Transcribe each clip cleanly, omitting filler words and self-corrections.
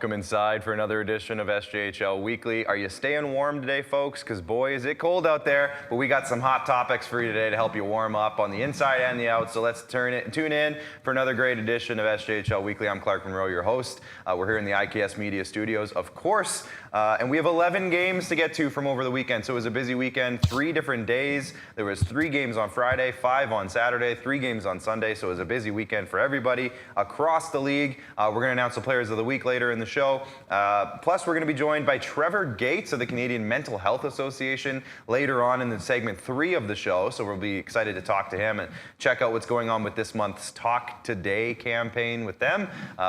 welcome inside for another edition of SJHL Weekly. Are you staying warm today, folks? Because boy, is it cold out there. But we got some hot topics for you today to help you warm up on the inside and the out. So let's tune in for another great edition of SJHL Weekly. I'm Clark Munroe, your host. We're here in the IKS Media Studios, of course. And we have 11 games to get to from over the weekend. So it was a busy weekend, 3 different days. There was 3 games on Friday, 5 on Saturday, 3 games on Sunday. So it was a busy weekend for everybody across the league. We're going to announce the players of the week later in the show. Plus, we're going to be joined by Trevor Gates of the Canadian Mental Health Association later on in the segment 3 of the show. So we'll be excited to talk to him and check out what's going on with this month's Talk Today campaign with them,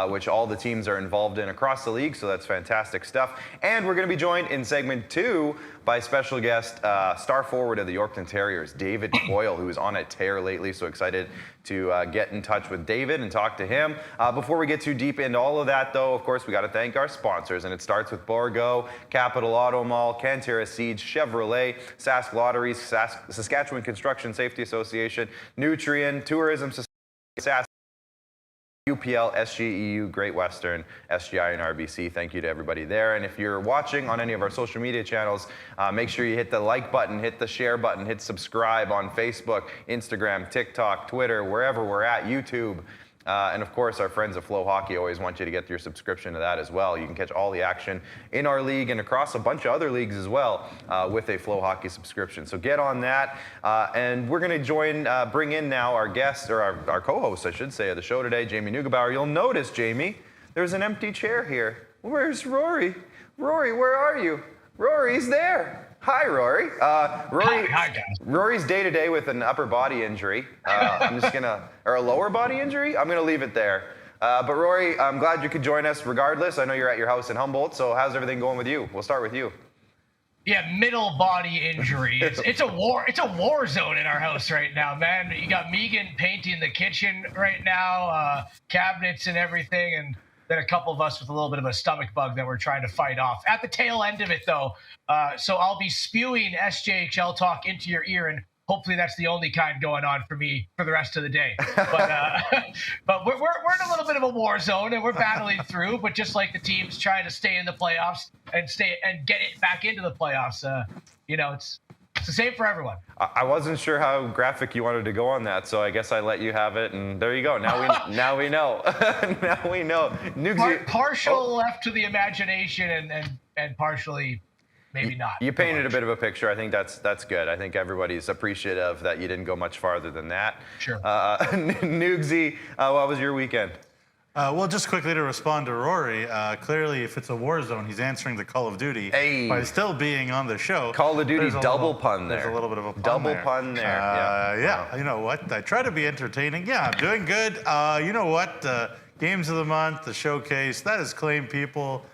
which all the teams are involved in across the league. So that's fantastic stuff. And we're going to be joined in segment 2 by special guest, star forward of the Yorkton Terriers, David Coyle, who is on a tear lately. So excited to get in touch with David and talk to him. Before we get too deep into all of that, though, of course, we got to thank our sponsors. And it starts with Borgo, Capital Auto Mall, Cantera Seeds, Chevrolet, Sask Lotteries, Saskatchewan Construction Safety Association, Nutrien, Tourism, Sask, UPL, SGEU, Great Western, SGI, and RBC. Thank you to everybody there. And if you're watching on any of our social media channels, make sure you hit the like button, hit the share button, hit subscribe on Facebook, Instagram, TikTok, Twitter, wherever we're at, YouTube. And of course, our friends at Flow Hockey always want you to get your subscription to that as well. You can catch all the action in our league and across a bunch of other leagues as well with a Flow Hockey subscription. So get on that. And we're going to bring in now our guest, or our co-host, I should say, of the show today, Jamie Neugebauer. You'll notice, Jamie, there's an empty chair here. Where's Rory? Rory, where are you? Rory's there. Hi, Rory. Hi, guys. Rory's day-to-day with an upper body injury. Or a lower body injury? I'm gonna leave it there. But Rory, I'm glad you could join us regardless. I know you're at your house in Humboldt, so how's everything going with you? We'll start with you. Yeah, middle body injury. It's a war zone in our house right now, man. You got Megan painting the kitchen right now, cabinets and everything, and then a couple of us with a little bit of a stomach bug that we're trying to fight off. At the tail end of it, though, so I'll be spewing SJHL talk into your ear, and hopefully that's the only kind going on for me for the rest of the day. But we're in a little bit of a war zone, and we're battling through. But just like the teams trying to stay in the playoffs and get it back into the playoffs, it's the same for everyone. I wasn't sure how graphic you wanted to go on that, so I guess I let you have it, and there you go. Now we know. Now we know. Partial left to the imagination, and partially maybe not. You painted a bit of a picture. I think that's good. I think everybody's appreciative that you didn't go much farther than that. Sure. Nugsy, what was your weekend? Well, just quickly to respond to Rory, clearly if it's a war zone, he's answering the Call of Duty by still being on the show. Call of Duty double pun there. There's a little bit of a pun double there. pun there. Yeah, Wow. You know what? I try to be entertaining. Yeah, I'm doing good. You know what? Games of the month, the showcase, that has claimed people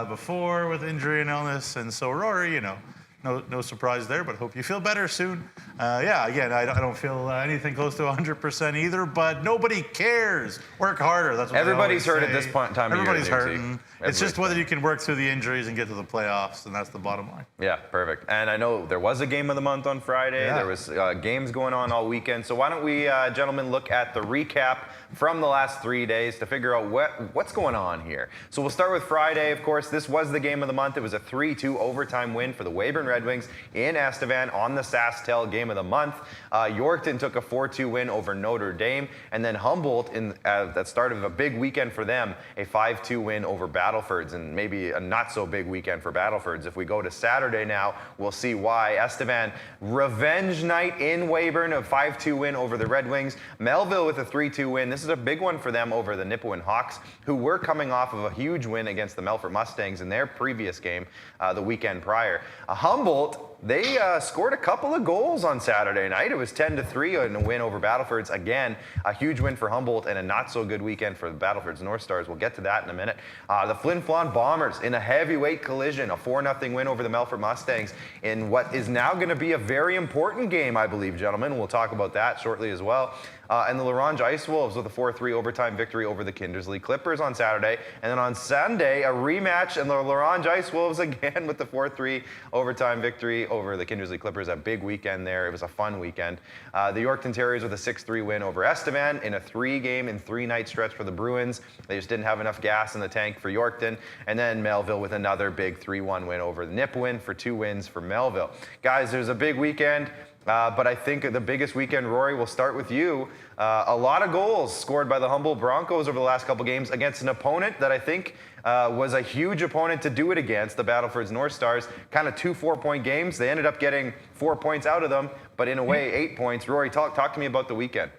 before with injury and illness. And so, Rory, no surprise there, but hope you feel better soon. Again, I don't feel anything close to 100% either, but nobody cares. Work harder. That's what Everybody's hurt at this time of year. Everybody's hurting. It's just whether you can work through the injuries and get to the playoffs, and that's the bottom line. Yeah, perfect. And I know there was a game of the month on Friday. Yeah. There was games going on all weekend. So why don't we, gentlemen, look at the recap from the last 3 days to figure out what's going on here. So we'll start with Friday. Of course, this was the game of the month. It was a 3-2 overtime win for the Weyburn Red Wings in Estevan on the SaskTel game of the month. Yorkton took a 4-2 win over Notre Dame. And then Humboldt, that started a big weekend for them, a 5-2 win over Battlefords, and maybe a not so big weekend for Battlefords. If we go to Saturday now, we'll see why. Estevan, revenge night in Weyburn, a 5-2 win over the Red Wings. Melville with a 3-2 win. This is a big one for them over the Nipawin Hawks, who were coming off of a huge win against the Melfort Mustangs in their previous game the weekend prior. Humboldt, they scored a couple of goals on Saturday night. It was 10-3 in a win over Battlefords. Again, a huge win for Humboldt and a not so good weekend for the Battlefords North Stars. We'll get to that in a minute. The Flin Flon Bombers in a heavyweight collision, a 4-0 win over the Melfort Mustangs in what is now going to be a very important game, I believe, gentlemen. We'll talk about that shortly as well. And the Larange Ice Wolves with a 4-3 overtime victory over the Kindersley Clippers on Saturday. And then on Sunday, a rematch, and the Larange Ice Wolves again with the 4-3 overtime victory over the Kindersley Clippers. A big weekend there. It was a fun weekend. The Yorkton Terriers with a 6-3 win over Estevan in a 3-game and 3-night stretch for the Bruins. They just didn't have enough gas in the tank for Yorkton. And then Melville with another big 3-1 win over the Nipawin for 2 wins for Melville. Guys, there's a big weekend. But I think the biggest weekend, Rory, we'll start with you. A lot of goals scored by the Humboldt Broncos over the last couple games against an opponent that I think was a huge opponent to do it against, the Battleford's North Stars. Kind of 2 4-point games. They ended up getting 4 points out of them, but in a way, 8 points. Rory, talk to me about the weekend.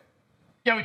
Yeah, we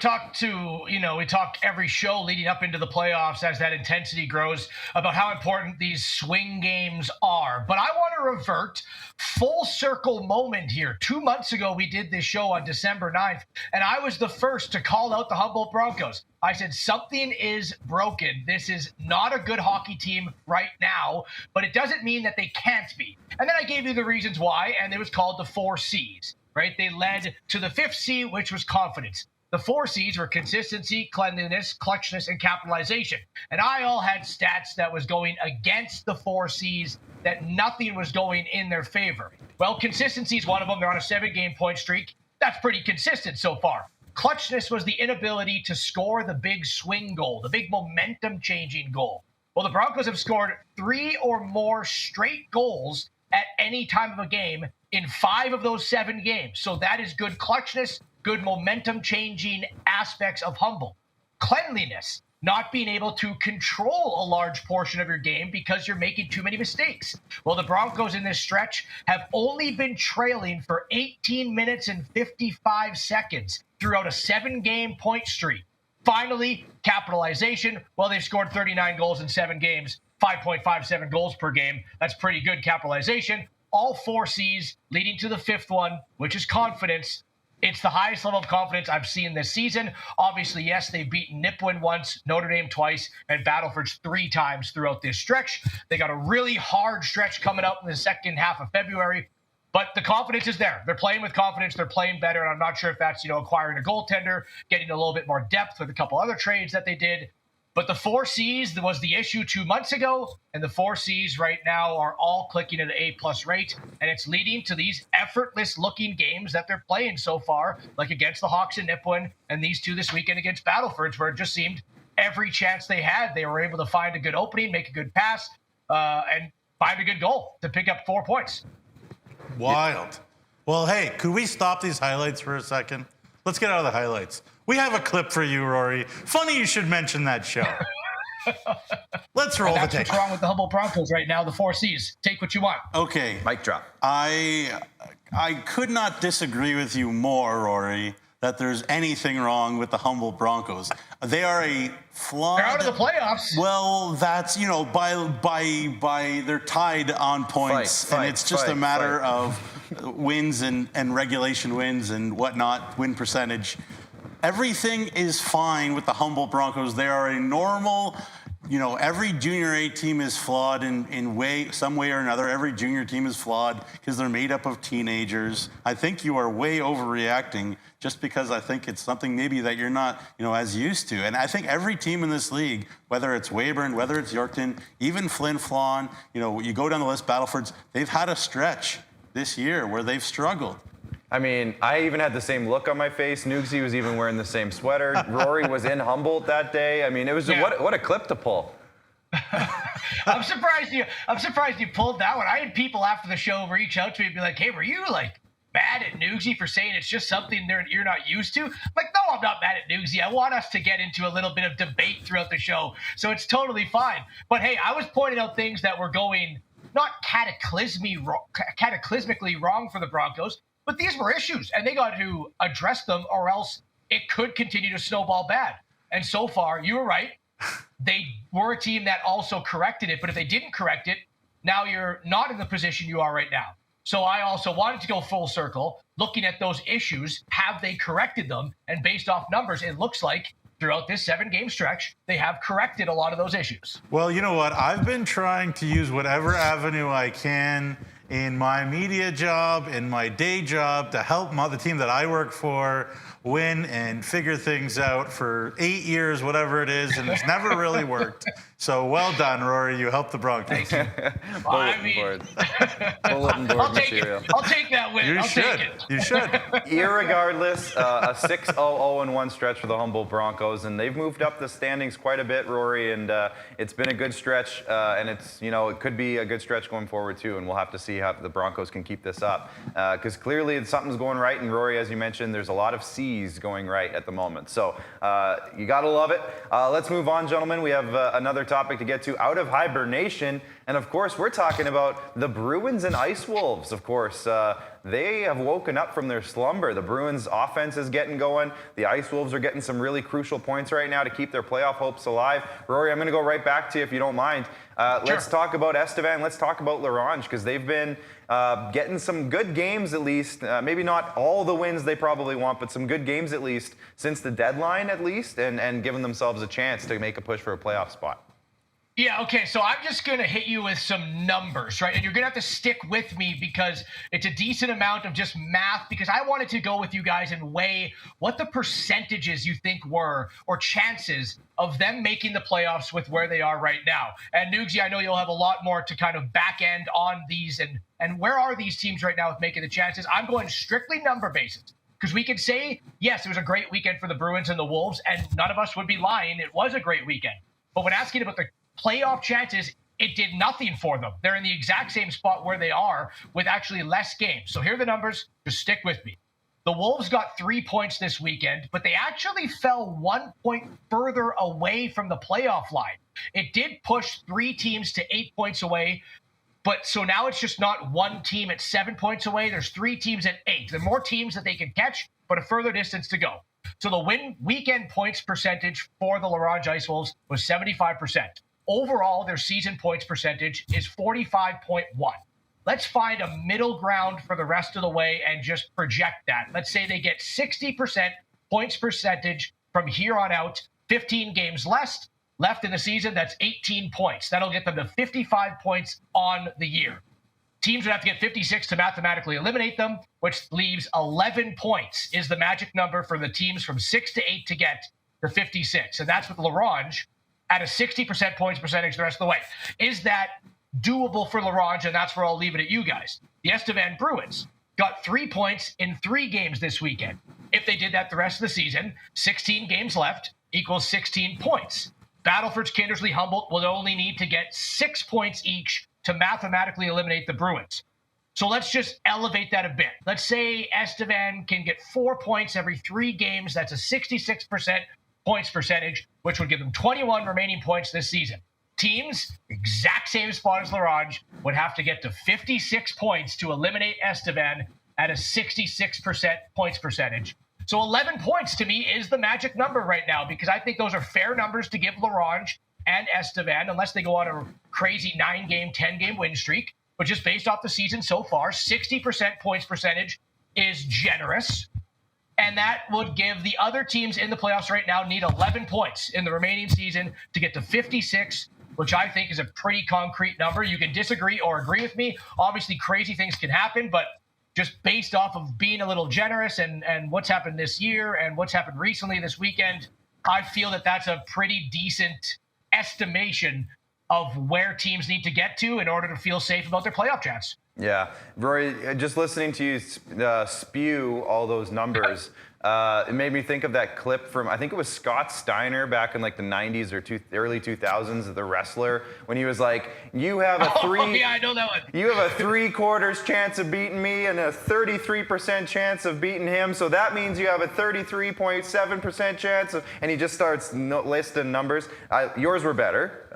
talk every show leading up into the playoffs as that intensity grows about how important these swing games are. But I want to revert full circle moment here. 2 months ago, we did this show on December 9th, and I was the first to call out the Humboldt Broncos. I said, something is broken. This is not a good hockey team right now, but it doesn't mean that they can't be. And then I gave you the reasons why, and it was called the 4 C's, right? They led to the 5th C, which was confidence. The 4 C's were consistency, cleanliness, clutchness, and capitalization. And I all had stats that was going against the 4 C's, that nothing was going in their favor. Well, consistency is one of them. They're on a 7-game point streak. That's pretty consistent so far. Clutchness was the inability to score the big swing goal, the big momentum-changing goal. Well, the Broncos have scored 3 or more straight goals at any time of a game in 5 of those 7 games. So that is good clutchness, good momentum-changing aspects of Humboldt. Cleanliness, not being able to control a large portion of your game because you're making too many mistakes. Well, the Broncos in this stretch have only been trailing for 18 minutes and 55 seconds throughout a 7-game point streak. Finally, capitalization. Well, they've scored 39 goals in 7 games, 5.57 goals per game. That's pretty good capitalization. All 4 C's leading to the 5th one, which is confidence. It's the highest level of confidence I've seen this season. Obviously, yes, they've beaten Nipawin once, Notre Dame twice, and Battleford's 3 times throughout this stretch. They got a really hard stretch coming up in the second half of February, but the confidence is there. They're playing with confidence. They're playing better, and I'm not sure if that's, acquiring a goaltender, getting a little bit more depth with a couple other trades that they did. But the 4 C's was the issue 2 months ago, and the 4 C's right now are all clicking at an A+ rate, and it's leading to these effortless-looking games that they're playing so far, like against the Hawks and Nipawin, and these 2 this weekend against Battlefords, where it just seemed every chance they had, they were able to find a good opening, make a good pass, and find a good goal to pick up 4 points. Wild. Well, hey, could we stop these highlights for a second? Let's get out of the highlights. We have a clip for you, Rory. Funny you should mention that show. Let's roll the tape. That's what's wrong with the Humboldt Broncos right now, the 4 C's. Take what you want. Okay. Mic drop. I could not disagree with you more, Rory, that there's anything wrong with the Humboldt Broncos. They are a flawed... They're out of the playoffs. Well, that's, by they're tied on points. And it's just a matter of wins and regulation wins and whatnot, win percentage. Everything is fine with the Humboldt Broncos. They are a normal, every junior A team is flawed in some way or another. Every junior team is flawed because they're made up of teenagers. I think you are way overreacting just because I think it's something maybe that you're not, as used to. And I think every team in this league, whether it's Weyburn, whether it's Yorkton, even Flin Flon, you go down the list, Battlefords, they've had a stretch this year where they've struggled. I mean, I even had the same look on my face. Nugsy was even wearing the same sweater. Rory was in Humboldt that day. I mean, it was what a clip to pull. I'm surprised you pulled that one. I had people after the show reach out to me and be like, "Hey, were you mad at Nugsy for saying it's just something you're not used to?" I'm like, no, I'm not mad at Nugsy. I want us to get into a little bit of debate throughout the show, so it's totally fine. But hey, I was pointing out things that were going not cataclysmically wrong for the Broncos. But these were issues, and they got to address them, or else it could continue to snowball bad. And so far, you were right. They were a team that also corrected it, but if they didn't correct it, now you're not in the position you are right now. So I also wanted to go full circle, looking at those issues. Have they corrected them? And based off numbers, it looks like throughout this 7-game stretch, they have corrected a lot of those issues. Well, you know what? I've been trying to use whatever avenue I can in my media job, in my day job, to help the team that I work for win and figure things out for 8 years, whatever it is, and it's never really worked. So well done, Rory. You helped the Broncos. Bulletin board material. I'll take that win. I'll take it. You should. Irregardless, a 6-0-0-1 stretch for the Humboldt Broncos, and they've moved up the standings quite a bit, Rory, and it's been a good stretch, and it's, it could be a good stretch going forward too, and we'll have to see how the Broncos can keep this up, because clearly something's going right, and Rory, as you mentioned, there's a lot of C's going right at the moment, so you gotta love it. Let's move on, gentlemen. We have another topic to get to, out of hibernation, and of course we're talking about the Bruins and Ice Wolves. Of course, they have woken up from their slumber. The Bruins offense is getting going. The Ice Wolves are getting some really crucial points right now to keep their playoff hopes alive. Rory, I'm going to go right back to you if you don't mind. Let's talk about Estevan. Let's talk about Larange, because they've been getting some good games at least. Maybe not all the wins they probably want, but some good games at least since the deadline at least, and giving themselves a chance to make a push for a playoff spot. Yeah, okay, so I'm just going to hit you with some numbers, right? And you're going to have to stick with me because it's a decent amount of just math, because I wanted to go with you guys and weigh what the percentages you think were, or chances of them making the playoffs with where they are right now. And Nugsy, I know you'll have a lot more to kind of back end on these, and where are these teams right now with making the chances? I'm going strictly number basis. Because we could say, yes, it was a great weekend for the Bruins and the Wolves, and none of us would be lying. It was a great weekend. But when asking about the playoff chances, it did nothing for them. They're in the exact same spot where they are with actually less games. So here are the numbers. Just stick with me. The Wolves got 3 points this weekend, but they actually fell 1 point further away from the playoff line. It did push 3 teams to 8 points away. But so now it's just not one team at 7 points away. There's 3 teams at 8. There are more teams that they can catch, but a further distance to go. So the weekend points percentage for the Larange Ice Wolves was 75%. Overall, their season points percentage is 45.1. Let's find a middle ground for the rest of the way and just project that. Let's say they get 60% points percentage from here on out, 15 games left in the season. That's 18 points. That'll get them to 55 points on the year. Teams would have to get 56 to mathematically eliminate them, which leaves 11 points is the magic number for the teams from 6 to 8 to get to 56. And that's with Larange at a 60% points percentage the rest of the way. Is that doable for Larange? And that's where I'll leave it at you guys. The Estevan Bruins got 3 points in 3 games this weekend. If they did that the rest of the season, 16 games left equals 16 points. Battleford's, Kindersley, Humboldt will only need to get 6 points each to mathematically eliminate the Bruins. So let's just elevate that a bit. Let's say Estevan can get 4 points every 3 games. That's a 66% points percentage, which would give them 21 remaining points this season. Teams, exact same spot as Larange, would have to get to 56 points to eliminate Estevan at a 66% points percentage. So 11 points to me is the magic number right now, because I think those are fair numbers to give Larange and Estevan, unless they go on a crazy 9-game, 10-game win streak. But just based off the season so far, 60% points percentage is generous. And that would give the other teams in the playoffs right now need 11 points in the remaining season to get to 56, which I think is a pretty concrete number. You can disagree or agree with me. Obviously, crazy things can happen, but just based off of being a little generous and what's happened this year and what's happened recently this weekend, I feel that that's a pretty decent estimation of where teams need to get to in order to feel safe about their playoff chance. Yeah, Rory, just listening to you spew all those numbers, it made me think of that clip from, I think it was Scott Steiner back in like the 90s or early 2000s, the wrestler, when he was like, you have a I know that one. You have a 3/4 chance of beating me and a 33% chance of beating him, so that means you have a 33.7% chance of, and he just starts listing numbers. Yours were better,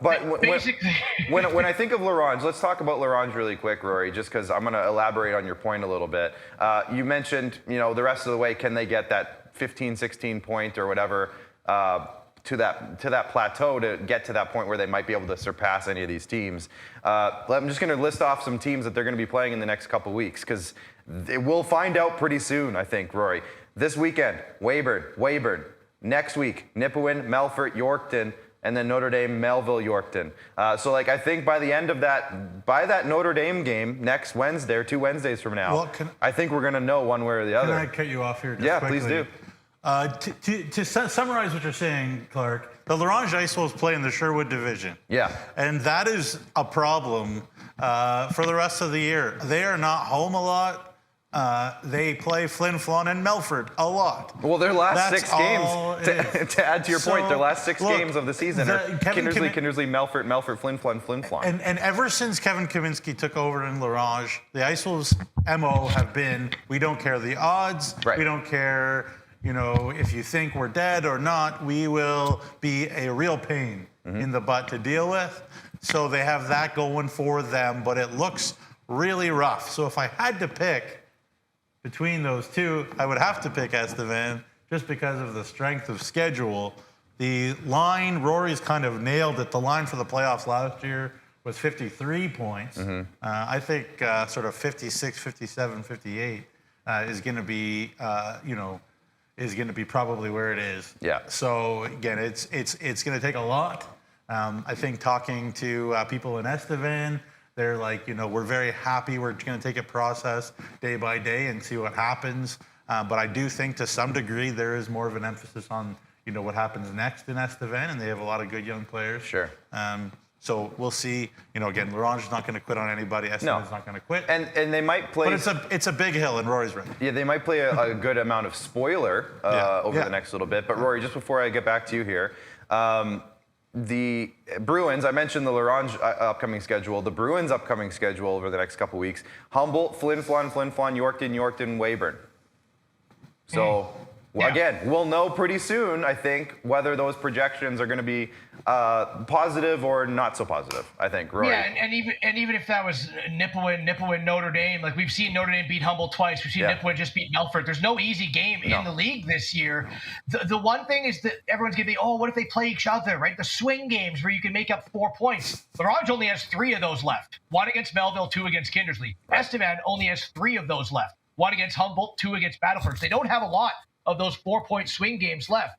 but when I think of Larange, let's talk about Larange really quick, Rory, just because I'm going to elaborate on your point a little bit. You mentioned, the rest of the way, can they get that 15, 16 point or whatever to that plateau to get to that point where they might be able to surpass any of these teams. I'm just going to list off some teams that they're going to be playing in the next couple weeks, because we'll find out pretty soon, I think, Rory. This weekend, Weyburn. Next week, Nipawin, Melfort, Yorkton, and then Notre Dame, Melville, Yorkton. So like I think by the end of that Notre Dame game next Wednesday or 2 Wednesdays from now, I think we're going to know one way or the other. Can I cut you off here just quickly? Please do. To summarize what you're saying, Clark, the Laurent Ice Wolves play in the Sherwood division. Yeah. And that is a problem for the rest of the year. They are not home a lot. They play Flin Flon and Melfort a lot. Well, their last 6 games, to add to your point, their last 6 games of the season are Kindersley, Melfort, Flin Flon. And ever since Kevin Kaminski took over in Laurent, the Ice Wolves' MO have been, we don't care the odds, we don't care, if you think we're dead or not, we will be a real pain in the butt to deal with. So they have that going for them, but it looks really rough. So if I had to pick between those two, I would have to pick Estevan just because of the strength of schedule. The line, Rory's kind of nailed it. The line for the playoffs last year was 53 points. I think sort of 56, 57, 58 is going to be, is going to be probably where it is. Yeah. So again, it's going to take a lot. I think talking to people in Estevan, they're like, we're very happy. We're going to take it process day by day and see what happens. But I do think to some degree there is more of an emphasis on, what happens next in Estevan, and they have a lot of good young players. Sure. So we'll see. Again, Laurent's not going to quit on anybody. Estevan's not going to quit. And they might play. But it's a big hill, and Rory's right. Yeah, they might play a good amount of spoiler over the next little bit. But Rory, just before I get back to you here, the Bruins, I mentioned the Laurent upcoming schedule. The Bruins' upcoming schedule over the next couple weeks: Humboldt, Flin Flon, Yorkton, Weyburn. So again, we'll know pretty soon, I think, whether those projections are going to be positive or not so positive. I think, Rory. Yeah, and even if that was Nipawin, Notre Dame, like we've seen Notre Dame beat Humboldt twice, we've seen Nipawin just beat Melfort. There's no easy game in the league this year. The one thing is that everyone's going to be, what if they play each other, right? The swing games where you can make up 4 points. Laurent only has 3 of those left. 1 against Melville, 2 against Kindersley. Estevan only has 3 of those left. 1 against Humboldt, 2 against Battleford. They don't have a lot of those 4-point swing games left.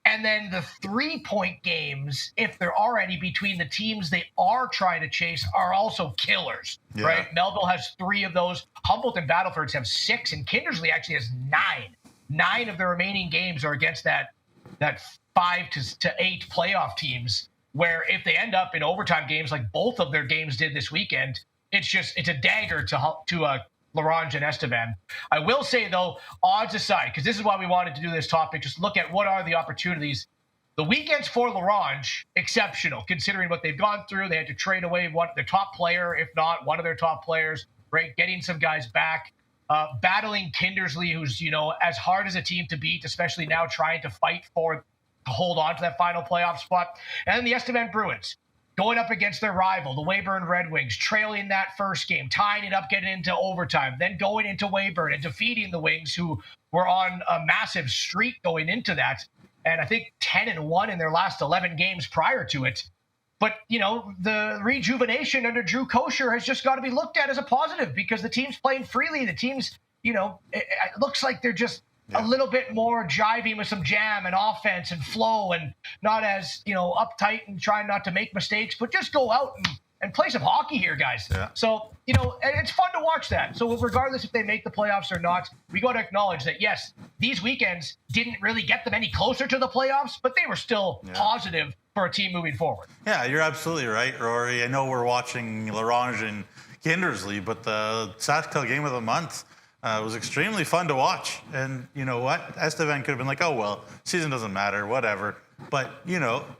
And then the 3-point games, if there are any between the teams they are trying to chase, are also killers, right? Melville has 3 of those. Humboldt and Battlefords have 6, and Kindersley actually has 9. 9 of the remaining games are against that 5 to 8 playoff teams, where if they end up in overtime games like both of their games did this weekend, it's a dagger to Laurent and Estevan. I will say, though, odds aside, because this is why we wanted to do this topic, just look at what are the opportunities. The weekends for Laurent, exceptional, considering what they've gone through. They had to trade away their top player, if not one of their top players, right? Getting some guys back. Battling Kindersley, who's, as hard as a team to beat, especially now trying to fight to hold on to that final playoff spot. And then the Estevan Bruins, going up against their rival, the Weyburn Red Wings, trailing that first game, tying it up, getting into overtime, then going into Weyburn and defeating the Wings, who were on a massive streak going into that. And I think 10-1 in their last 11 games prior to it. But, the rejuvenation under Drew Kosher has just got to be looked at as a positive, because the team's playing freely. The team's, it looks like they're just a little bit more jiving with some jam and offense and flow, and not as, uptight and trying not to make mistakes, but just go out and play some hockey here, guys. Yeah. So, it's fun to watch that. So regardless if they make the playoffs or not, we got to acknowledge that, yes, these weekends didn't really get them any closer to the playoffs, but they were still positive for a team moving forward. Yeah, you're absolutely right, Rory. I know we're watching Laurent and Kindersley, but the SJHL game of the month was extremely fun to watch. And you know what? Estevan could have been like, oh, well, season doesn't matter, whatever. But,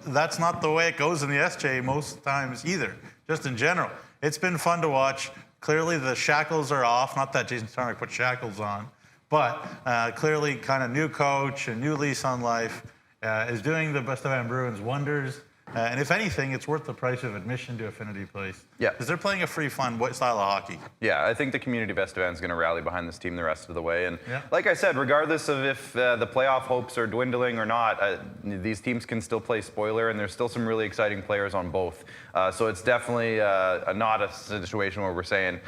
that's not the way it goes in the SJ most times either, just in general. It's been fun to watch. Clearly the shackles are off. Not that Jason Starnick put shackles on, but clearly kind of new coach and new lease on life is doing the Estevan Bruins wonders. And if anything, it's worth the price of admission to Affinity Place. Yeah. Because they're playing a free, fun style of hockey. Yeah, I think the community of Estevan is going to rally behind this team the rest of the way. And like I said, regardless of if the playoff hopes are dwindling or not, these teams can still play spoiler, and there's still some really exciting players on both. So it's definitely not a situation where we're saying,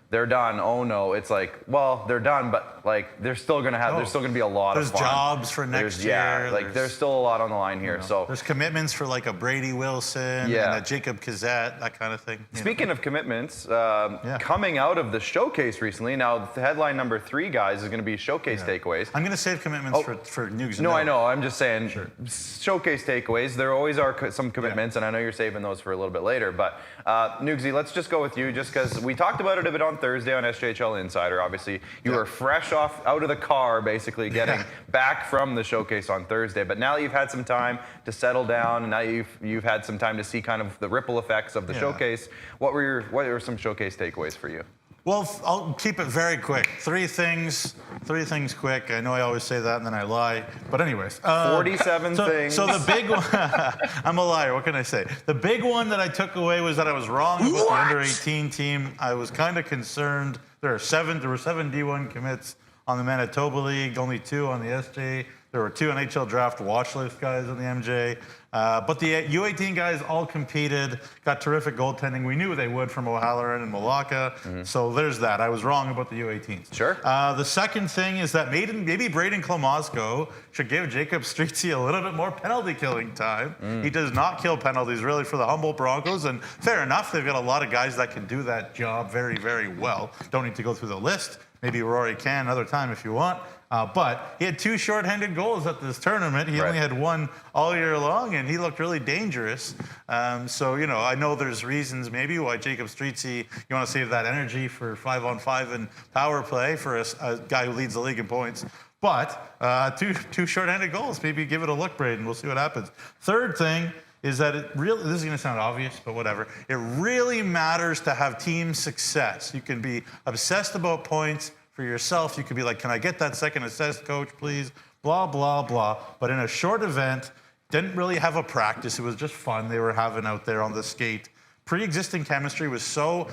they're done. Oh no, it's like, well, they're done, but like they're still gonna have. There's still gonna be a lot There's of fun. jobs for next year. Yeah, like there's still a lot on the line here. So there's commitments for like a Brady Wilson and a Jacob Kazette, that kind of thing. Speaking of commitments, coming out of the showcase recently, now the headline number 3, guys, is going to be showcase takeaways. I'm going to save commitments for Nuggs. No, I know. I'm just saying showcase takeaways. There always are some commitments, and I know you're saving those for a little bit later. But Nuggsy, let's just go with you, just because we talked about it a bit on Thursday on SJHL Insider. Obviously, you were fresh out of the car, basically getting back from the showcase on Thursday. But now that you've had some time to settle down, and now you've had some time to see kind of the ripple effects of the showcase. What were some showcase takeaways for you? Well, I'll keep it very quick. Three things quick. I know I always say that and then I lie. But anyways. 47 things. So the big one, I'm a liar, what can I say? The big one that I took away was that I was wrong about the under-18 team. I was kind of concerned. There were 7 D1 commits on the Manitoba League, only 2 on the SJ. There were 2 NHL draft watch list guys on the MJ. But the U18 guys all competed, got terrific goaltending. We knew they would from O'Halloran and Malacca. So there's that. I was wrong about the U18s. Sure. The second thing is that maybe Braden Klamosko should give Jacob Streetsy a little bit more penalty killing time. He does not kill penalties really for the Humboldt Broncos. And fair enough, they've got a lot of guys that can do that job very, very well. Don't need to go through the list. Maybe Rory can another time if you want. But he had 2 shorthanded goals at this tournament. He only had 1 all year long, and he looked really dangerous. So, I know there's reasons maybe why Jacob Streetsy, you want to save that energy for 5-on-5 and power play for a guy who leads the league in points. But 2 shorthanded goals, maybe give it a look, Braden. We'll see what happens. Third thing is that this is going to sound obvious, but whatever. It really matters to have team success. You can be obsessed about points for yourself. You could be like, can I get that second assist, coach, please? Blah, blah, blah. But in a short event, didn't really have a practice. It was just fun they were having out there on the skate. Pre-existing chemistry was so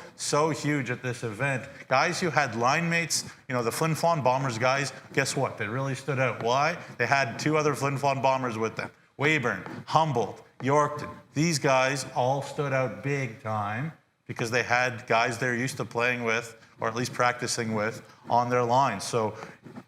huge at this event. Guys who had line mates, the Flin Flon Bombers guys, guess what? They really stood out. Why? They had 2 other Flin Flon Bombers with them. Weyburn, Humboldt, Yorkton. These guys all stood out big time because they had guys they're used to playing with, or at least practicing with, on their line. So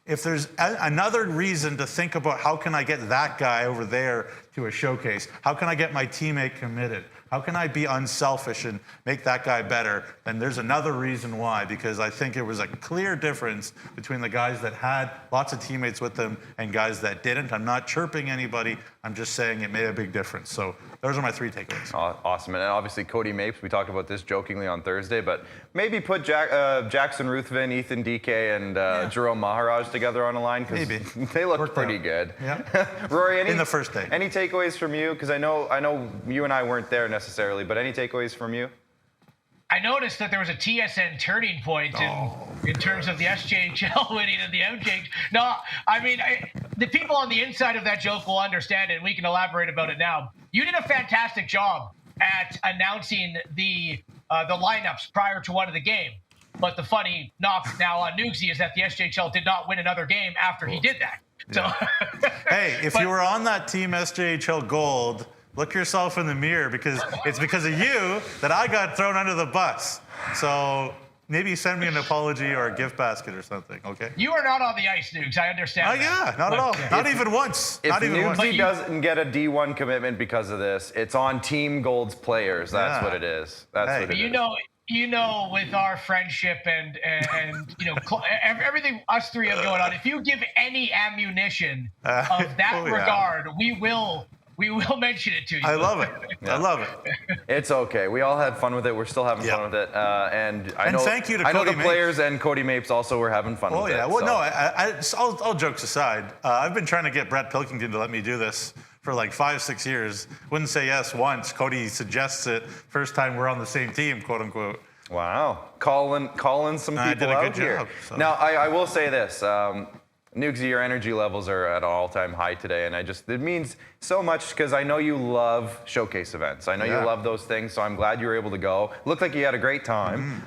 if there's another reason to think about how can I get that guy over there to a showcase, how can I get my teammate committed, how can I be unselfish and make that guy better, then there's another reason why, because I think it was a clear difference between the guys that had lots of teammates with them and guys that didn't. I'm not chirping anybody. I'm just saying it made a big difference. So those are my 3 takeaways. Awesome. And obviously Cody Mapes, we talked about this jokingly on Thursday, but maybe put Jackson Ruthven, Ethan DK, and Jerome Maharaj together on a line, because they look pretty good. Yeah. Rory, in the first day. Any takeaways from you? Because I know you and I weren't there necessarily, but any takeaways from you? I noticed that there was a TSN turning point in terms of the SJHL winning and the MJ. No, I mean, the people on the inside of that joke will understand it, and we can elaborate about it now. You did a fantastic job at announcing the lineups prior to one of the game. But the funny knock now on Nuggsy is that the SJHL did not win another game after he did that. So, hey, if you were on that team SJHL Gold, look yourself in the mirror, because it's because of you that I got thrown under the bus. So maybe send me an apology or a gift basket or something, okay? You are not on the ice, Nuggs. I understand. Oh, yeah, not at all. Not even once. If not even once. Nuggsy doesn't get a D1 commitment because of this, it's on Team Gold's players. That's what it is. That's what it is. You know, with our friendship and everything us 3 have going on, if you give any ammunition of that regard, we will mention it to you. I love it. I love it. It's okay. We all had fun with it. We're still having fun with it. And I know, thank you to I know Cody the players and Cody Mapes also were having fun with it. Oh, yeah. Well, so. No, all jokes aside, I've been trying to get Brett Pilkington to let me do this for like 5-6 years. Wouldn't say yes once. Cody suggests it. First time we're on the same team, quote unquote. Wow. Calling some people I did a good out here. job, so. Now, I will say this. Nuggsy, your energy levels are at an all-time high today, and it means so much because I know you love showcase events. I know you love those things, so I'm glad you were able to go. Looked like you had a great time.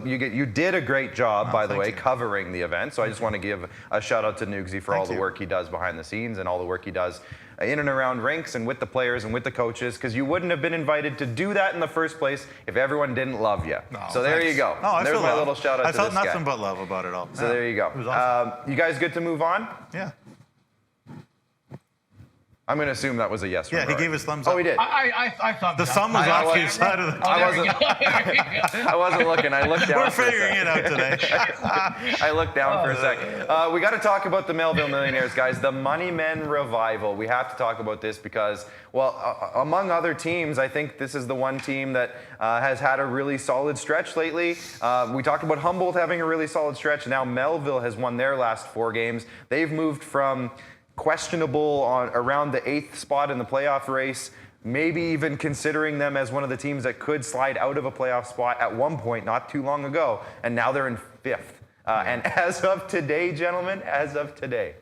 You did a great job, by the way, covering the event. So I just want to give a shout out to Nuggsy for all the work he does behind the scenes and all the work he does in and around rinks and with the players and with the coaches, because you wouldn't have been invited to do that in the first place if everyone didn't love you. No, so there you go. Oh, There's my little shout out to this guy. I felt nothing but love about it all. So there you go. It was awesome. You guys good to move on? Yeah. I'm going to assume that was a yes from Yeah, he Rory. gave his thumbs up. Oh, he did. I thought The thumb was off to your side of the... I wasn't looking. I looked down We're for a figuring it out today. I looked down for a second. We got to talk about the Melville Millionaires, guys. The Money Men revival. We have to talk about this because, well, among other teams, I think this is the one team that has had a really solid stretch lately. We talked about Humboldt having a really solid stretch. Now Melville has won their last 4 games. They've moved from questionable on around the 8th spot in the playoff race, maybe even considering them as one of the teams that could slide out of a playoff spot at one point not too long ago, and now they're in 5th. And as of today, gentlemen, as of today,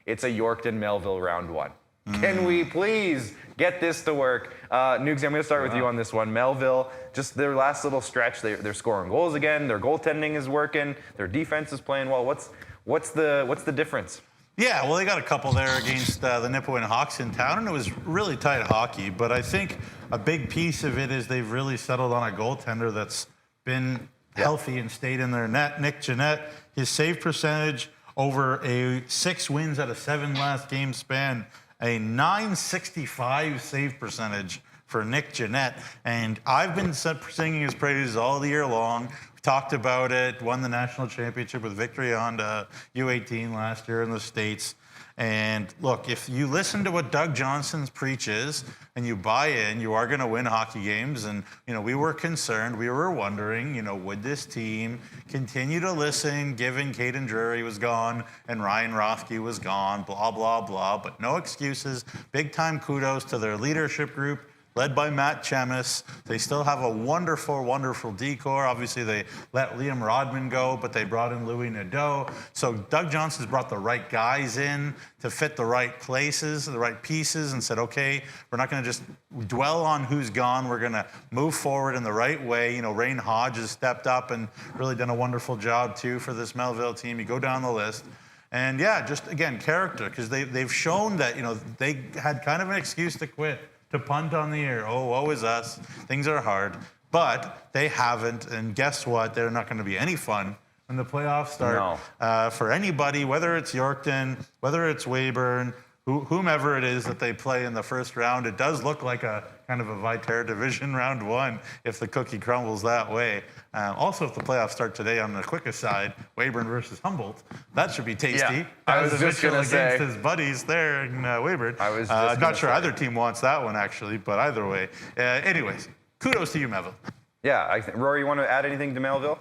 it's a Yorkton Melville round 1. Can we please get this to work? Nugsy, I'm going to start with you on this one. Melville, just their last little stretch, they're scoring goals again, their goaltending is working, their defense is playing well. What's the difference? Yeah, well, they got a couple there against the Nipawin Hawks in town, and it was really tight hockey. But I think a big piece of it is they've really settled on a goaltender that's been healthy and stayed in their net. Nick Jeanette, his save percentage over a 6 wins out of 7 last game span, a .965 save percentage for Nick Jeanette. And I've been singing his praises all the year long. Talked about it, won the national championship with victory on U18 last year in the States. And look, if you listen to what Doug Johnston preaches and you buy in, you are going to win hockey games. And, we were concerned, we were wondering, would this team continue to listen given Caden Drury was gone and Ryan Rothke was gone, blah, blah, blah. But no excuses. Big time kudos to their leadership group, led by Matt Chemis. They still have a wonderful, wonderful decor. Obviously, they let Liam Rodman go, but they brought in Louis Nadeau. So Doug Johnston's brought the right guys in to fit the right places, the right pieces, and said, okay, we're not going to just dwell on who's gone. We're going to move forward in the right way. Rain Hodge has stepped up and really done a wonderful job, too, for this Melville team. You go down the list. And, yeah, just, again, character, because they've shown that, they had kind of an excuse to quit, to punt on the year. Oh, woe is us. Things are hard. But they haven't. And guess what? They're not going to be any fun when the playoffs start. No. For anybody, whether it's Yorkton, whether it's Weyburn, whomever it is that they play in the first round, it does look like a kind of a Viterre division round 1 if the cookie crumbles that way. Also, if the playoffs start today, on the quickest side, Weyburn versus Humboldt, that should be tasty. Yeah, I was just going to say. Against his buddies there in Weyburn. I was just not sure either team wants that one, actually, but either way. Anyways, kudos to you, Melville. Yeah, Rory, you want to add anything to Melville?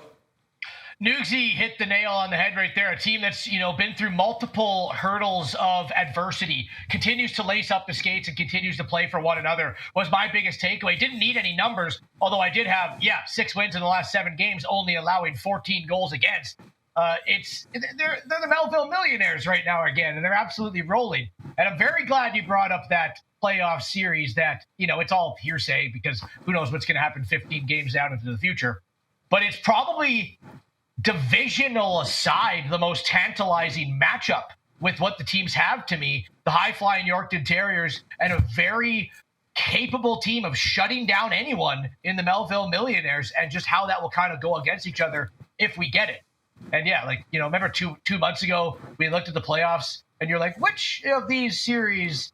Nugsy hit the nail on the head right there. A team that's, been through multiple hurdles of adversity, continues to lace up the skates and continues to play for one another, was my biggest takeaway. Didn't need any numbers, although I did have, 6 wins in the last 7 games, only allowing 14 goals against. They're the Melville Millionaires right now again, and they're absolutely rolling. And I'm very glad you brought up that playoff series that, it's all hearsay because who knows what's going to happen 15 games down into the future. But it's probably, divisional aside, the most tantalizing matchup with what the teams have to me. The high-flying Yorkton Terriers and a very capable team of shutting down anyone in the Melville Millionaires, and just how that will kind of go against each other if we get it. And yeah, remember two months ago, we looked at the playoffs and you're like, which of these series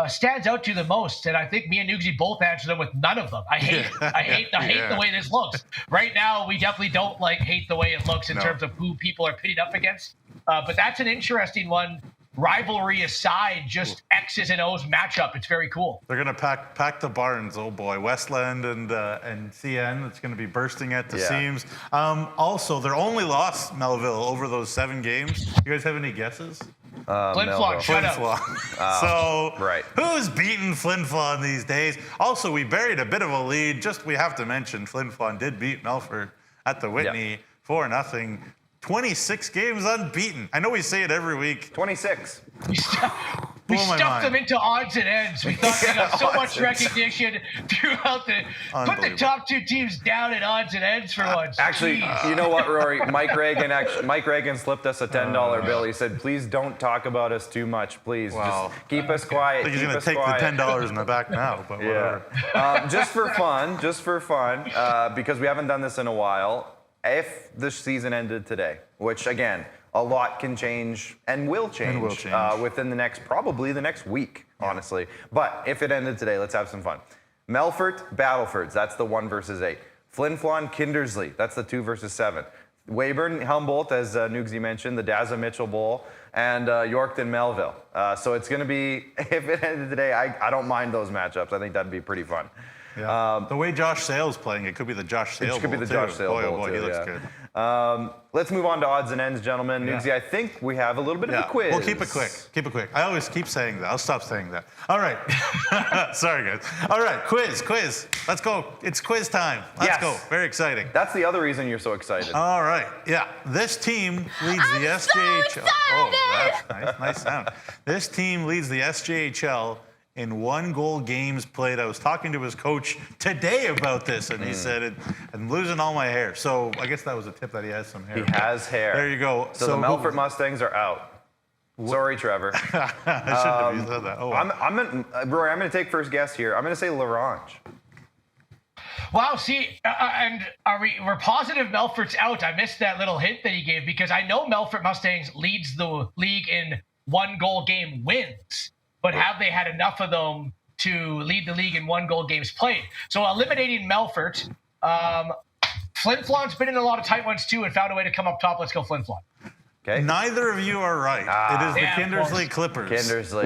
stands out to you the most? And I think me and Nugsy both answered them with none of them. I hate the way this looks. Right now, we definitely don't hate the way it looks in terms of who people are pitted up against. But that's an interesting one. Rivalry aside, just X's and O's matchup. It's very cool. They're going to pack the barns. Oh boy, Westland and CN. It's going to be bursting at the seams. Also, their only loss, Melville, over those 7 games. You guys have any guesses? Flin Flon, shut up. So, right. Who's beating Flin Flon these days? Also, we buried a bit of a lead. We have to mention Flin Flon did beat Melfort at the Whitney 4-0. 26 games unbeaten. I know we say it every week. 26. We Blew my stuffed mind. them into odds and ends. We thought they got so much recognition throughout the. Put the Unbelievable. top two teams down at odds and ends for once. Actually, Jeez. you know what, Rory? Mike Reagan slipped us a $10 bill. He said, "Please don't talk about us too much. Please, Wow. just keep us quiet. I think he's keep going us to take quiet." the $10 in the back now, but Yeah. whatever. Just for fun, because we haven't done this in a while. If the season ended today, which again, a lot can change and will change, within probably the next week, honestly. But if it ended today, let's have some fun. Melfort, Battlefords, that's the 1 versus 8. Flin Flon, Kindersley, that's the 2 versus 7. Weyburn, Humboldt, as Nugsy mentioned, the Daza Mitchell Bowl, and Yorkton, Melville. So it's going to be, if it ended today, I don't mind those matchups. I think that'd be pretty fun. Yeah. The way Josh Sale's playing, it could be the Josh Sale It could be Bowl, the Josh too. Sale Bowl, boy, too, he looks yeah. good. Let's move on to odds and ends, gentlemen. Nugsy, I think we have a little bit of a quiz. We'll keep it quick. Keep it quick. I always keep saying that. I'll stop saying that. All right. Sorry, guys. All right, quiz. Let's go. It's quiz time. Let's go. Very exciting. That's the other reason you're so excited. All right. Yeah. This team leads the SJHL. Oh, that's nice sound. This team leads the SJHL in 1-goal games played. I was talking to his coach today about this, and he said, I'm losing all my hair. So I guess that was a tip that he has some hair. He has hair. There you go. So the Melfort Mustangs are out. Sorry, Trevor. I shouldn't have used that. Oh, well. Rory, I'm going to take first guess here. I'm going to say Larange. Wow, see, and we're positive Melfort's out. I missed that little hint that he gave because I know Melfort Mustangs leads the league in 1-goal game wins, but have they had enough of them to lead the league in 1-goal games played? So eliminating Melfort, Flin Flon's been in a lot of tight ones too and found a way to come up top. Let's go Flin Flon. Okay. Neither of you are right. It is the Kindersley Clippers. Kindersley.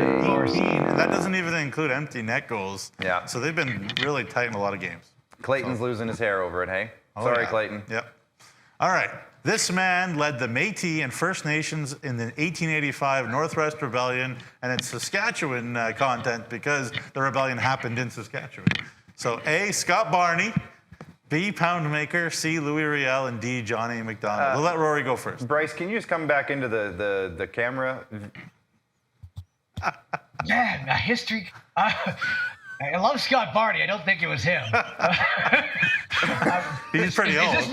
18. And that doesn't even include empty net goals. Yeah. So they've been really tight in a lot of games. Clayton's losing his hair over it, hey? Sorry, Clayton. Yep. All right. This man led the Métis and First Nations in the 1885 Northwest Rebellion, and it's Saskatchewan content because the rebellion happened in Saskatchewan. So A, Scott Barney, B, Poundmaker, C, Louis Riel, and D, Johnny McDonald. We'll let Rory go first. Bryce, can you just come back into the camera? Man, a history. I love Scott Barney. I don't think it was him. He's pretty old. Is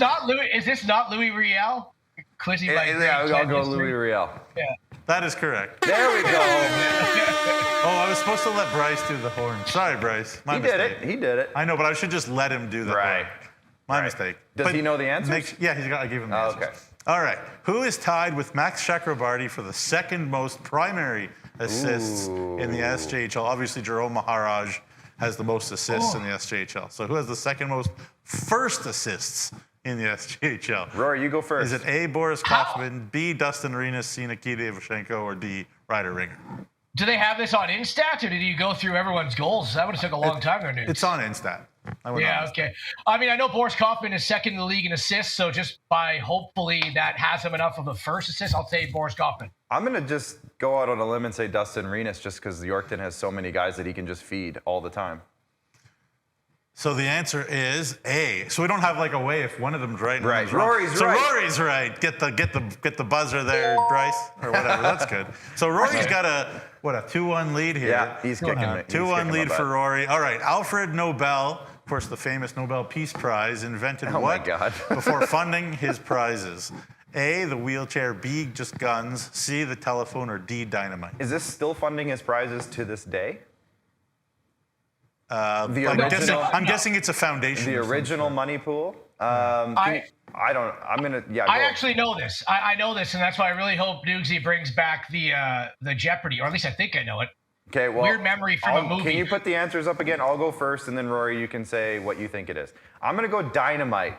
this not Louis Riel? Quizzy Yeah, I'll go Louis Riel. Yeah. That is correct. There we go. Oh, I was supposed to let Bryce do the horn. Sorry, Bryce. My mistake. He did it. I know, but I should just let him do the horn. My mistake. Does he know the answers? I gave him the answers. Okay. All right. Who is tied with Max Chakrabarty for the second most primary assists in the SJHL? Obviously, Jerome Maharaj has the most assists in the SJHL. So who has the second most first assists in the SJHL? Rory, you go first. Is it A, Boris Kaufman, B, Dustin Arenas, C, Nikita Ivashenko, or D, Ryder Ringer? Do they have this on Instat, or did you go through everyone's goals? That would have took a long time there, Nudes. It's on Instat. Okay. I mean, I know Boris Kaufman is second in the league in assists, so just by hopefully that has him enough of a first assist, I'll say Boris Kaufman. I'm going to just go out on a limb and say Dustin Arenas just because Yorkton has so many guys that he can just feed all the time. So the answer is A. So we don't have like a way if one of them's right. And Right. one's wrong. Rory's so right. Rory's right. Get the buzzer there, Bryce, or whatever. That's good. So Rory's got a 2-1 lead here. Yeah, he's kicking it. 2-1 lead for Rory. All right. Alfred Nobel, of course, the famous Nobel Peace Prize, invented what before funding his prizes? A, the wheelchair, B, just guns, C, the telephone, or D, dynamite. Is this still funding his prizes to this day? I'm guessing it's a foundation. The original money pool? I actually know this. I know this, and that's why I really hope Nugsy brings back the Jeopardy, or at least I think I know it. Okay, well, weird memory from a movie. Can you put the answers up again? I'll go first, and then Rory, you can say what you think it is. I'm going to go dynamite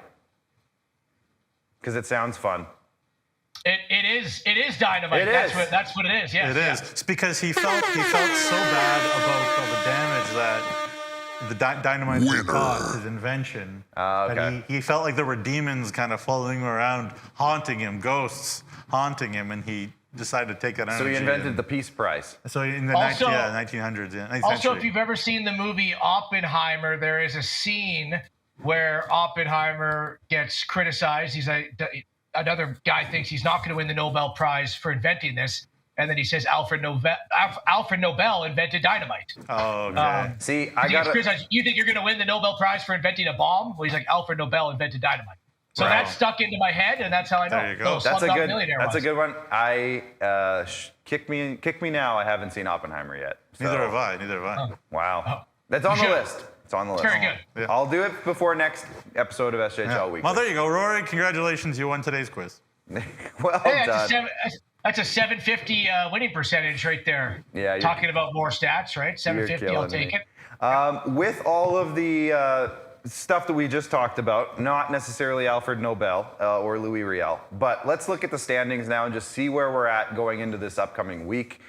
because it sounds fun. It is dynamite. That's what it is. Yes. It is. It's because he felt so bad about the damage that the dynamite caused his invention. That he felt like there were demons kind of following him around, haunting him, ghosts haunting him, and he decided to take that energy. So he invented the Peace Prize. So in the 1900s, yeah. Also, if you've ever seen the movie Oppenheimer, there is a scene where Oppenheimer gets criticized. Another guy thinks he's not going to win the Nobel Prize for inventing this. And then he says Alfred Nobel invented dynamite. Oh, okay. See, I got you think you're going to win the Nobel Prize for inventing a bomb? Well, he's like, Alfred Nobel invented dynamite. So Right. that stuck into my head, and that's how I know. There you go. That's a good one. Kick me now. I haven't seen Oppenheimer yet. So. Neither have I. Wow. That's on the list. It's on the list. Very good. Yeah. I'll do it before next episode of SJHL Weekly. Well, there you go, Rory. Congratulations, you won today's quiz. Well Hey, done. that's a 750 winning percentage right there. Yeah, Talking about more stats, right? 750, I'll killing take me. it. With all of the stuff that we just talked about, not necessarily Alfred Nobel or Louis Riel, but let's look at the standings now and just see where we're at going into this upcoming week.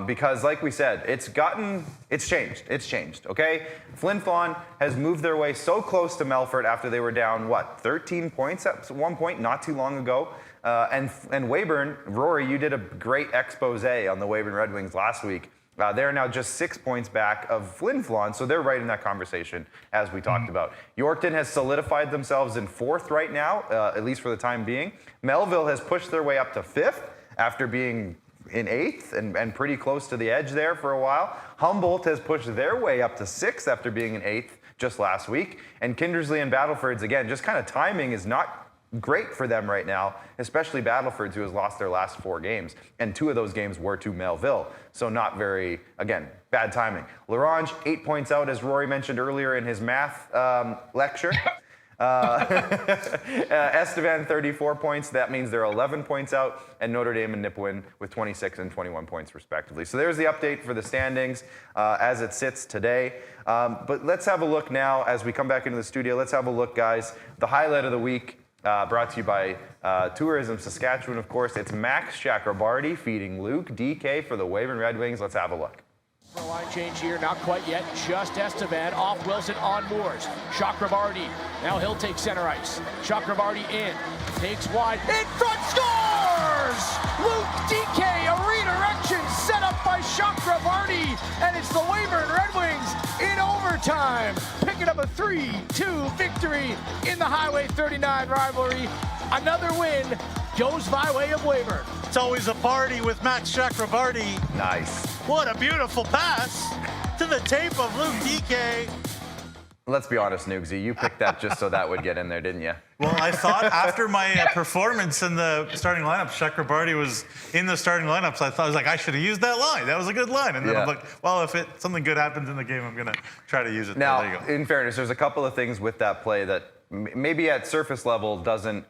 Because like we said, it's changed, okay? Flin Flon has moved their way so close to Melfort after they were down, 13 points at one point, not too long ago. And Weyburn, Rory, you did a great expose on the Weyburn Red Wings last week. They're now just 6 points back of Flin Flon, so they're right in that conversation, as we talked about. Yorkton has solidified themselves in 4th right now, at least for the time being. Melville has pushed their way up to 5th after being in 8th and pretty close to the edge there for a while. Humboldt has pushed their way up to 6th after being in 8th just last week. And Kindersley and Battlefords, again, just kind of timing is not great for them right now, especially Battlefords, who has lost their last 4 games. And 2 of those games were to Melville. So not very, again, bad timing. Larange, 8 points out, as Rory mentioned earlier in his math lecture. Estevan, 34 points. That means they're 11 points out. And Notre Dame and Nipawin with 26 and 21 points, respectively. So there's the update for the standings as it sits today. But let's have a look now as we come back into the studio. Let's have a look, guys. The highlight of the week. Brought to you by Tourism Saskatchewan, of course. It's Max Chakrabarty feeding Luke DK for the Weyburn Red Wings. Let's have a look. Line change here, not quite yet. Just Estevan off Wilson on Moores. Chakrabarty. Now he'll take center ice. Chakrabarty in. Takes wide. In front, scores! Luke DK, a redirection set up by Chakrabarty. And it's the Weyburn Red Wings in overtime. Picking up a 3-2 victory in the Highway 39 rivalry. Another win goes by way of Weyburn. It's always a party with Max Chakrabarty. Nice. What a beautiful pass to the tape of Luke DK. Let's be honest, Nugsy. You picked that just so that would get in there, didn't you? Well, I thought after my performance in the starting lineup, Chakrabarty was in the starting lineup, so I thought, I should have used that line. That was a good line. And then I'm like, well, if something good happens in the game, I'm going to try to use it. Now, there you go. in fairness, there's a couple of things with that play that maybe at surface level doesn't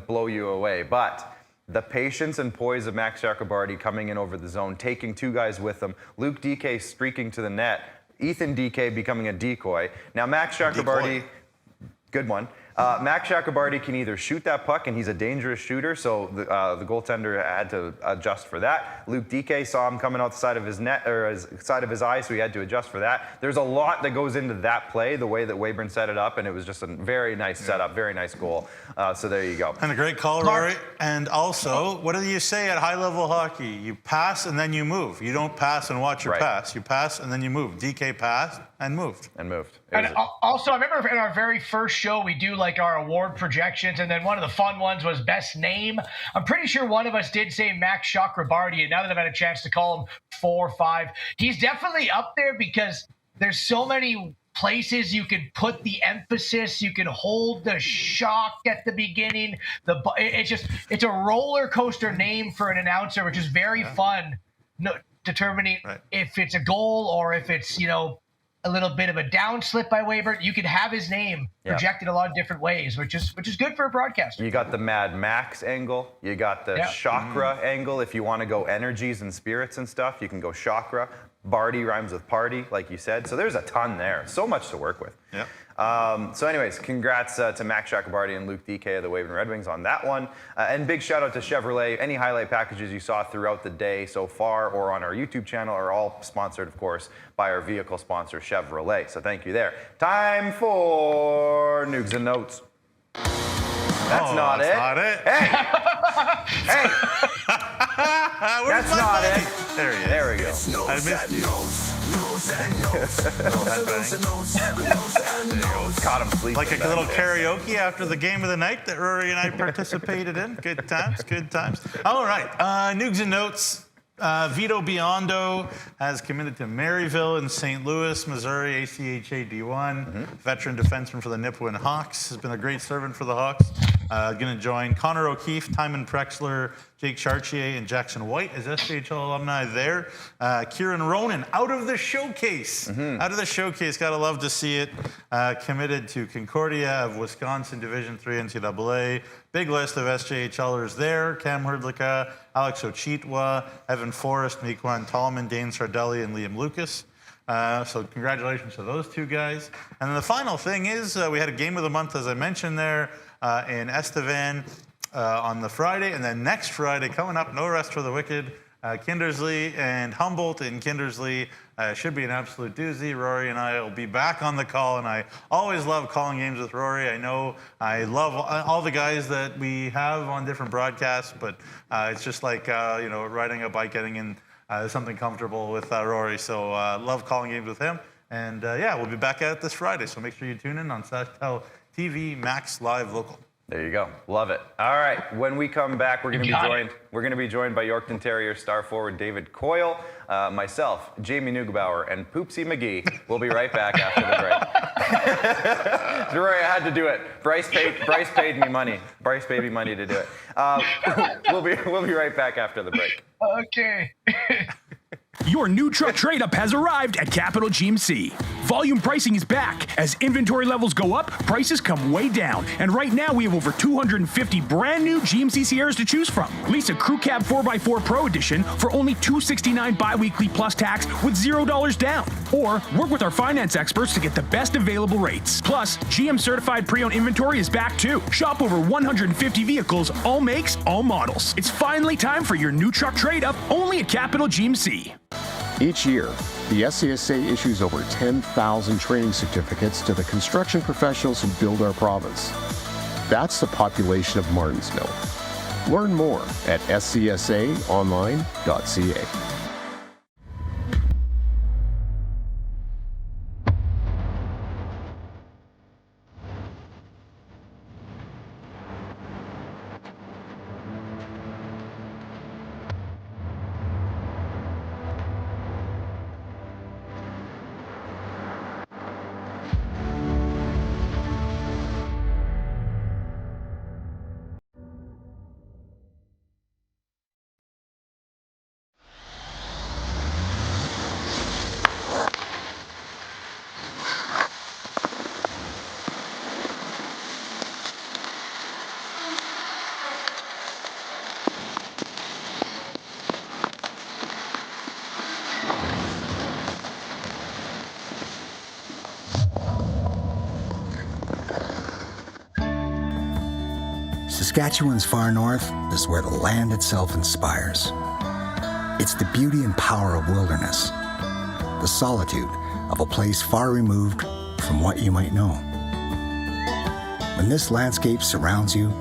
blow you away, but the patience and poise of Max Chakrabarty coming in over the zone, taking 2 guys with him, Luke DK streaking to the net, Ethan DK becoming a decoy. Now, Max Chakrabarty, good one. Max Chakrabarty can either shoot that puck, and he's a dangerous shooter, so the goaltender had to adjust for that. Luke DK saw him coming out the side of his net, or side of his eye, so he had to adjust for that. There's a lot that goes into that play, the way that Weyburn set it up, and it was just a very nice setup, very nice goal. So there you go. And a great call, Rory. And also, what do you say at high-level hockey? You pass and then you move. You don't pass and watch your pass. You pass and then you move. DK passed and moved. And Also, I remember in our very first show, we do like our award projections, and then one of the fun ones was best name. I'm pretty sure one of us did say Max Chakrabarty, and now that I've had a chance to call him 4 or 5, he's definitely up there because there's so many places you can put the emphasis. You can hold the shock at the beginning. It's a roller coaster name for an announcer, which is very fun. Determining if it's a goal or if it's a little bit of a downslip by Weyburn. You could have his name projected a lot of different ways, which is good for a broadcaster. You got the Mad Max angle. You got the chakra angle. If you want to go energies and spirits and stuff, you can go chakra. Barty rhymes with party, like you said. So there's a ton there. So much to work with. Yeah. So anyways, congrats to Max Chakrabarty and Luke DK of the Weyburn Red Wings on that one. And big shout out to Chevrolet. Any highlight packages you saw throughout the day so far or on our YouTube channel are all sponsored, of course, by our vehicle sponsor, Chevrolet. So thank you there. Time for Nugs and Notes. That's not it. Hey! Hey! That's not it. There he is. There we go. I missed Caught him sleeping. Like a little karaoke after the game of the night that Rory and I participated in. Good times, good times. All right, Nugs and Notes. Vito Biondo has committed to Maryville in St. Louis, Missouri, ACHA D1. Veteran defenseman for the Nipawin Hawks. Has been a great servant for the Hawks. Going to join Connor O'Keefe, Timon Prexler, Jake Chartier, and Jackson White as SJHL alumni there. Kieran Ronan out of the showcase. Out of the showcase. Got to love to see it. Committed to Concordia of Wisconsin Division III NCAA. Big list of SJHLers there. Cam Herdlicka, Alex Ochitwa, Evan Forrest, Mequan Tallman, Dane Sardelli, and Liam Lucas. So congratulations to those two guys. And then the final thing is we had a game of the month, as I mentioned there, in Estevan on the Friday. And then next Friday, coming up, no rest for the wicked, Kindersley and Humboldt in Kindersley. Should be an absolute doozy. Rory and I will be back on the call, and I always love calling games with Rory. I know I love all the guys that we have on different broadcasts, but it's just like, riding a bike, getting in something comfortable with Rory. So love calling games with him. And we'll be back at it this Friday. So make sure you tune in on SJHL TV Max Live Local. There you go. Love it. All right. When we come back, we're going to be joined by Yorkton Terriers star forward David Coyle, myself, Jamie Neugebauer, and Poopsie McGee. We'll be right back after the break. Rory, I had to do it. Bryce paid me money. Bryce paid me money to do it. We'll be right back after the break. Okay. Your new truck trade-up has arrived at Capital GMC. Volume pricing is back. As inventory levels go up, prices come way down. And right now, we have over 250 brand new GMC Sierras to choose from. Lease a Crew Cab 4x4 Pro Edition for only $269 bi-weekly plus tax with $0 down. Or work with our finance experts to get the best available rates. Plus, GM certified pre-owned inventory is back too. Shop over 150 vehicles, all makes, all models. It's finally time for your new truck trade-up, only at Capital GMC. Each year, the SCSA issues over 10,000 training certificates to the construction professionals who build our province. That's the population of Martinsville. Learn more at scsaonline.ca. Saskatchewan's far north is where the land itself inspires. It's the beauty and power of wilderness, the solitude of a place far removed from what you might know. When this landscape surrounds you,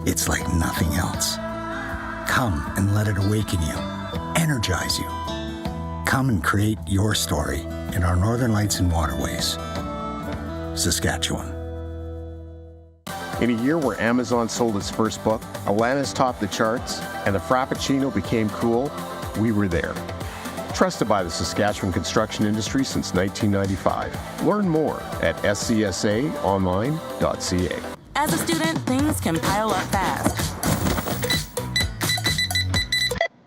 it's like nothing else. Come and let it awaken you, energize you. Come and create your story in our Northern Lights and Waterways. Saskatchewan. In a year where Amazon sold its first book, Alanis topped the charts, and the Frappuccino became cool, we were there. Trusted by the Saskatchewan construction industry since 1995. Learn more at scsaonline.ca. As a student, things can pile up fast.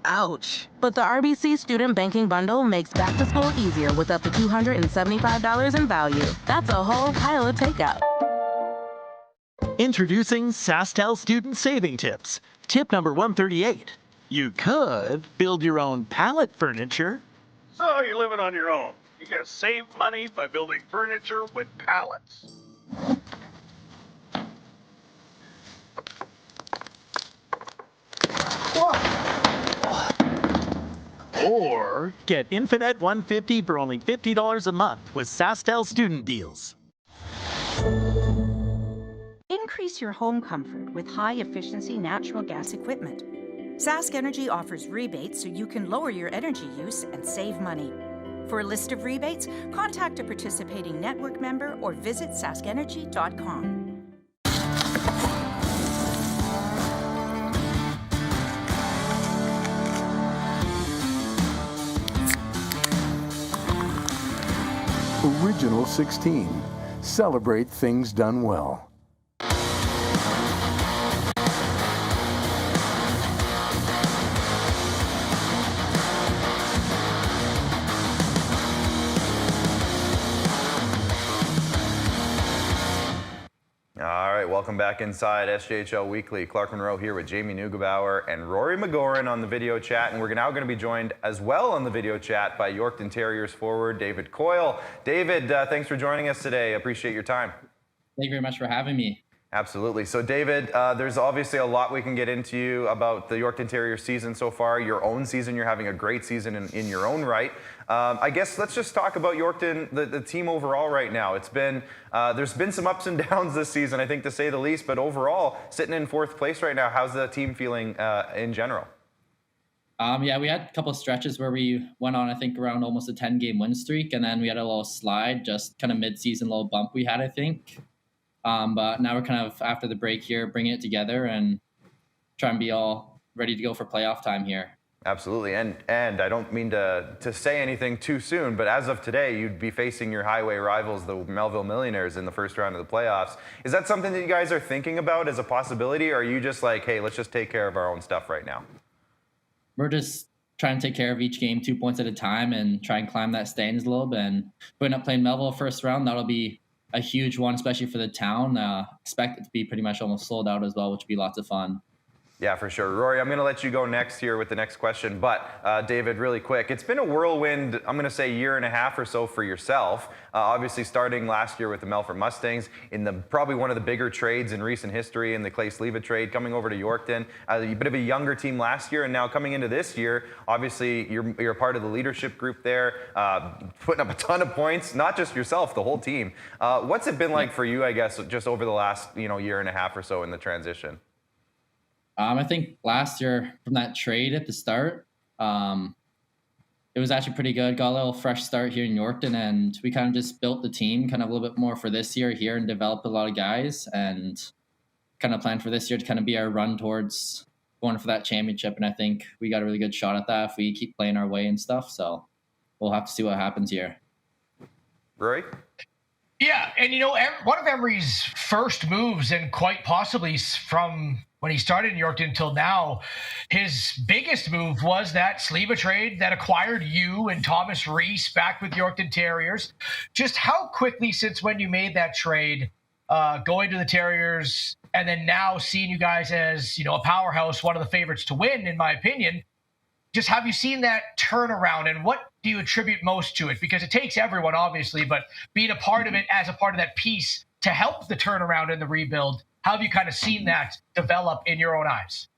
Ouch. But the RBC Student Banking Bundle makes back to school easier with up to $275 in value. That's a whole pile of takeout. Introducing SaskTel Student Saving Tips. Tip number 138. You could build your own pallet furniture. So you're living on your own. You can save money by building furniture with pallets. Or get Infinite 150 for only $50 a month with SaskTel Student Deals. Increase your home comfort with high-efficiency natural gas equipment. Sask Energy offers rebates so you can lower your energy use and save money. For a list of rebates, contact a participating network member or visit saskenergy.com. Original 16. Celebrate things done well. All right, welcome back inside SJHL Weekly. Clark Munroe here with Jamie Neugebauer and Rory McGouran on the video chat, and we're now going to be joined as well on the video chat by Yorkton Terriers forward David Coyle. David, thanks for joining us today. Appreciate your time. Thank you very much for having me. Absolutely. So, David, there's obviously a lot we can get into you about the Yorkton Terriers season so far, your own season. You're having a great season in your own right. I guess let's just talk about Yorkton, the team overall right now. It's been there's been some ups and downs this season, I think, to say the least. But overall, sitting in 4th place right now, how's the team feeling in general? Yeah, we had a couple of stretches where we went on, I think, around almost a 10-game win streak, and then we had a little slide, just kind of mid-season little bump we had, I think. But now we're kind of, after the break here, bringing it together and trying to be all ready to go for playoff time here. Absolutely. And I don't mean to say anything too soon, but as of today, you'd be facing your highway rivals, the Melville Millionaires, in the first round of the playoffs. Is that something that you guys are thinking about as a possibility, or are you just like, hey, let's just take care of our own stuff right now? We're just trying to take care of each game 2 points at a time and try and climb that standings a little bit. And if we end up playing Melville first round, that'll be a huge one, especially for the town. Expect it to be pretty much almost sold out as well, which would be lots of fun. Yeah, for sure. Rory, I'm going to let you go next here with the next question. But David, really quick, it's been a whirlwind, I'm going to say, year and a half or so for yourself. Obviously, starting last year with the Melfort Mustangs in probably one of the bigger trades in recent history in the Clay Sleva trade, coming over to Yorkton. A bit of a younger team last year, and now coming into this year, obviously, you're a part of the leadership group there, putting up a ton of points, not just yourself, the whole team. What's it been like for you, I guess, just over the last year and a half or so in the transition? I think last year from that trade at the start, it was actually pretty good. Got a little fresh start here in Yorkton, and we kind of just built the team kind of a little bit more for this year here and developed a lot of guys and kind of planned for this year to kind of be our run towards going for that championship. And I think we got a really good shot at that if we keep playing our way and stuff. So we'll have to see what happens here. Rory? Yeah, and one of Emery's first moves, and quite possibly from when he started in Yorkton until now, his biggest move was that Sleva trade that acquired you and Thomas Reese back with Yorkton Terriers. Just how quickly since when you made that trade, going to the Terriers, and then now seeing you guys as a powerhouse, one of the favorites to win, in my opinion, just have you seen that turnaround, and what do you attribute most to it? Because it takes everyone, obviously, but being a part of it as a part of that piece to help the turnaround and the rebuild, how have you kind of seen that develop in your own eyes?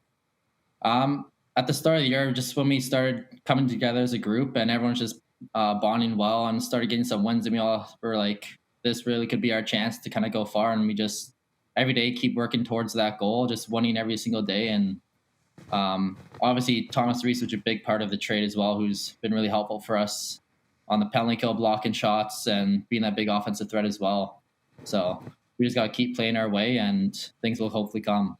At the start of the year, just when we started coming together as a group and everyone's just bonding well and started getting some wins, and we all were like, this really could be our chance to kind of go far. And we just every day keep working towards that goal, just winning every single day. And obviously Thomas Reese was a big part of the trade as well, who's been really helpful for us on the penalty kill, blocking shots, and being that big offensive threat as well. So we just got to keep playing our way, and things will hopefully come.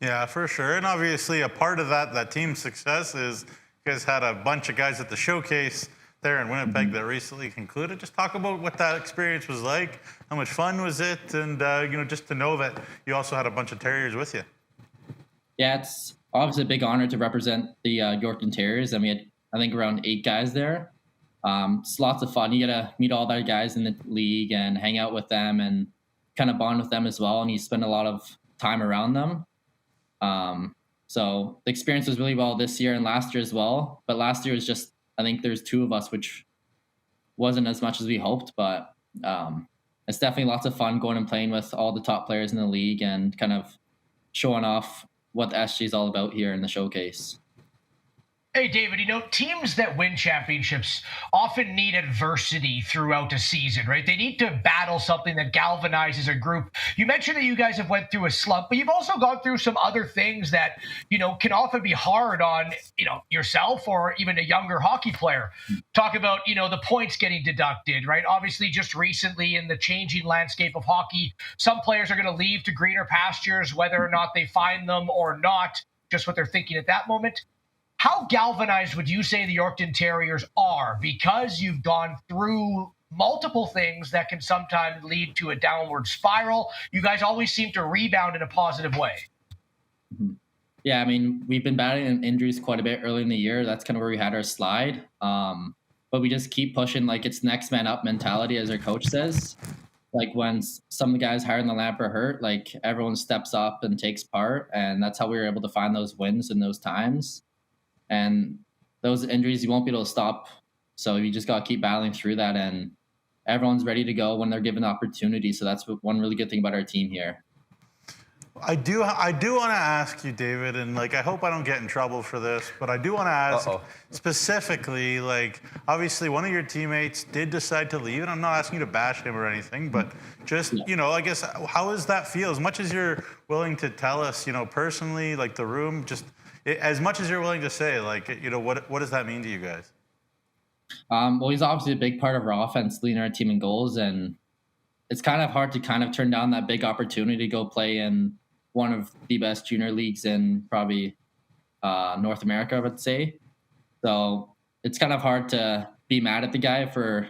Yeah, for sure. And obviously a part of that team's success is you guys had a bunch of guys at the showcase there in Winnipeg that recently concluded. Just talk about what that experience was like. How much fun was it? And, just to know that you also had a bunch of Terriers with you. Yeah, it's obviously a big honor to represent the Yorkton Terriers. And we had, I think, around 8 guys there. It's lots of fun. You get to meet all the guys in the league and hang out with them and kind of bond with them as well. And you spend a lot of time around them. So the experience was really well this year and last year as well. But last year was just, I think there's 2 of us, which wasn't as much as we hoped. But it's definitely lots of fun going and playing with all the top players in the league and kind of showing off what the SG is all about here in the showcase. Hey, David, teams that win championships often need adversity throughout a season, right? They need to battle something that galvanizes a group. You mentioned that you guys have went through a slump, but you've also gone through some other things that, can often be hard on, yourself or even a younger hockey player. Talk about, the points getting deducted, right? Obviously, just recently in the changing landscape of hockey, some players are going to leave to greener pastures, whether or not they find them or not, just what they're thinking at that moment. How galvanized would you say the Yorkton Terriers are because you've gone through multiple things that can sometimes lead to a downward spiral. You guys always seem to rebound in a positive way. Yeah, I mean, we've been battling injuries quite a bit early in the year. That's kind of where we had our slide. But we just keep pushing, like it's next man up mentality, as our coach says. Like when some of the guys higher in the lamp are hurt, like everyone steps up and takes part. And that's how we were able to find those wins in those times. And those injuries, you won't be able to stop. So you just got to keep battling through that. And everyone's ready to go when they're given the opportunity. So that's one really good thing about our team here. I do want to ask you, David, and like I hope I don't get in trouble for this, but I do want to ask specifically, like obviously one of your teammates did decide to leave, and I'm not asking you to bash him or anything, but just I guess how does that feel? As much as you're willing to tell us, personally, like the room, just as much as you're willing to say, like what does that mean to you guys? Well, he's obviously a big part of our offense, leading our team in goals, and it's kind of hard to kind of turn down that big opportunity to go play in one of the best junior leagues in probably North America, I would say. So it's kind of hard to be mad at the guy for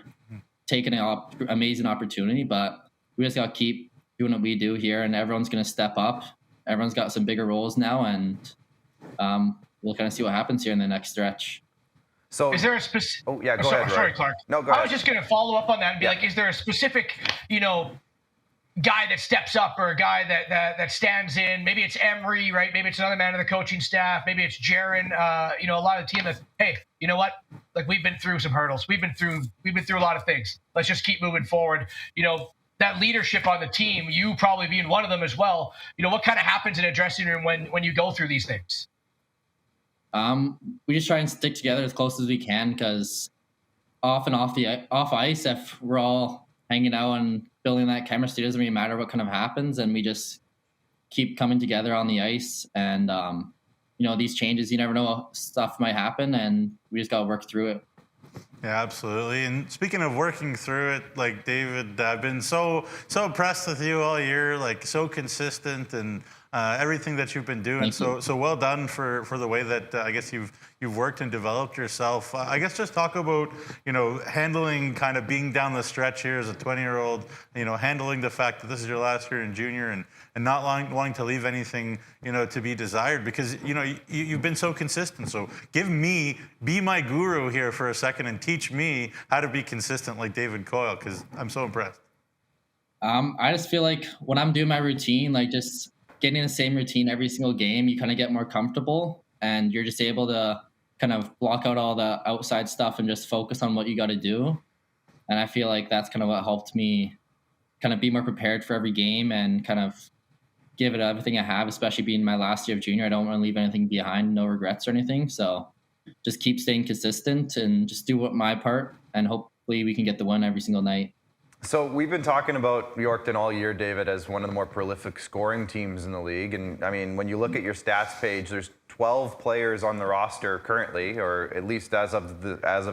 taking an amazing opportunity, but we just got to keep doing what we do here, and everyone's going to step up. Everyone's got some bigger roles now, and we'll kind of see what happens here in the next stretch. So is there a specific? Oh yeah, go ahead. Sorry, Clark. No, go ahead. I was just going to follow up on that and be like, is there a specific, guy that steps up or a guy that stands in? Maybe it's Emery, right? Maybe it's another man of the coaching staff. Maybe it's Jaron. A lot of the team that, hey, you know what? Like we've been through some hurdles. We've been through a lot of things. Let's just keep moving forward. That leadership on the team, you probably being one of them as well. What kind of happens in a dressing room when you go through these things? We just try and stick together as close as we can, because off ice, if we're all hanging out and building that chemistry, it doesn't really matter what kind of happens, and we just keep coming together on the ice. And these changes, you never know, stuff might happen, and we just got to work through it. Yeah, absolutely. And speaking of working through it, like David, I've been so impressed with you all year, like so consistent, and everything that you've been doing. So well done for the way that I guess you've worked and developed yourself. I guess just talk about handling kind of being down the stretch here as a 20-year-old, handling the fact that this is your last year in junior, and not wanting to leave anything to be desired, because you've been so consistent. So be my guru here for a second and teach me how to be consistent like David Coyle, because I'm so impressed. I just feel like when I'm doing my routine, like just getting the same routine every single game, you kind of get more comfortable, and you're just able to kind of block out all the outside stuff and just focus on what you got to do. And I feel like that's kind of what helped me kind of be more prepared for every game and kind of give it everything I have, especially being my last year of junior. I don't want to leave anything behind, no regrets or anything. So just keep staying consistent and just do my part, and hopefully we can get the win every single night. So we've been talking about Yorkton all year, David, as one of the more prolific scoring teams in the league. And I mean, when you look at your stats page, there's 12 players on the roster currently, or at least as of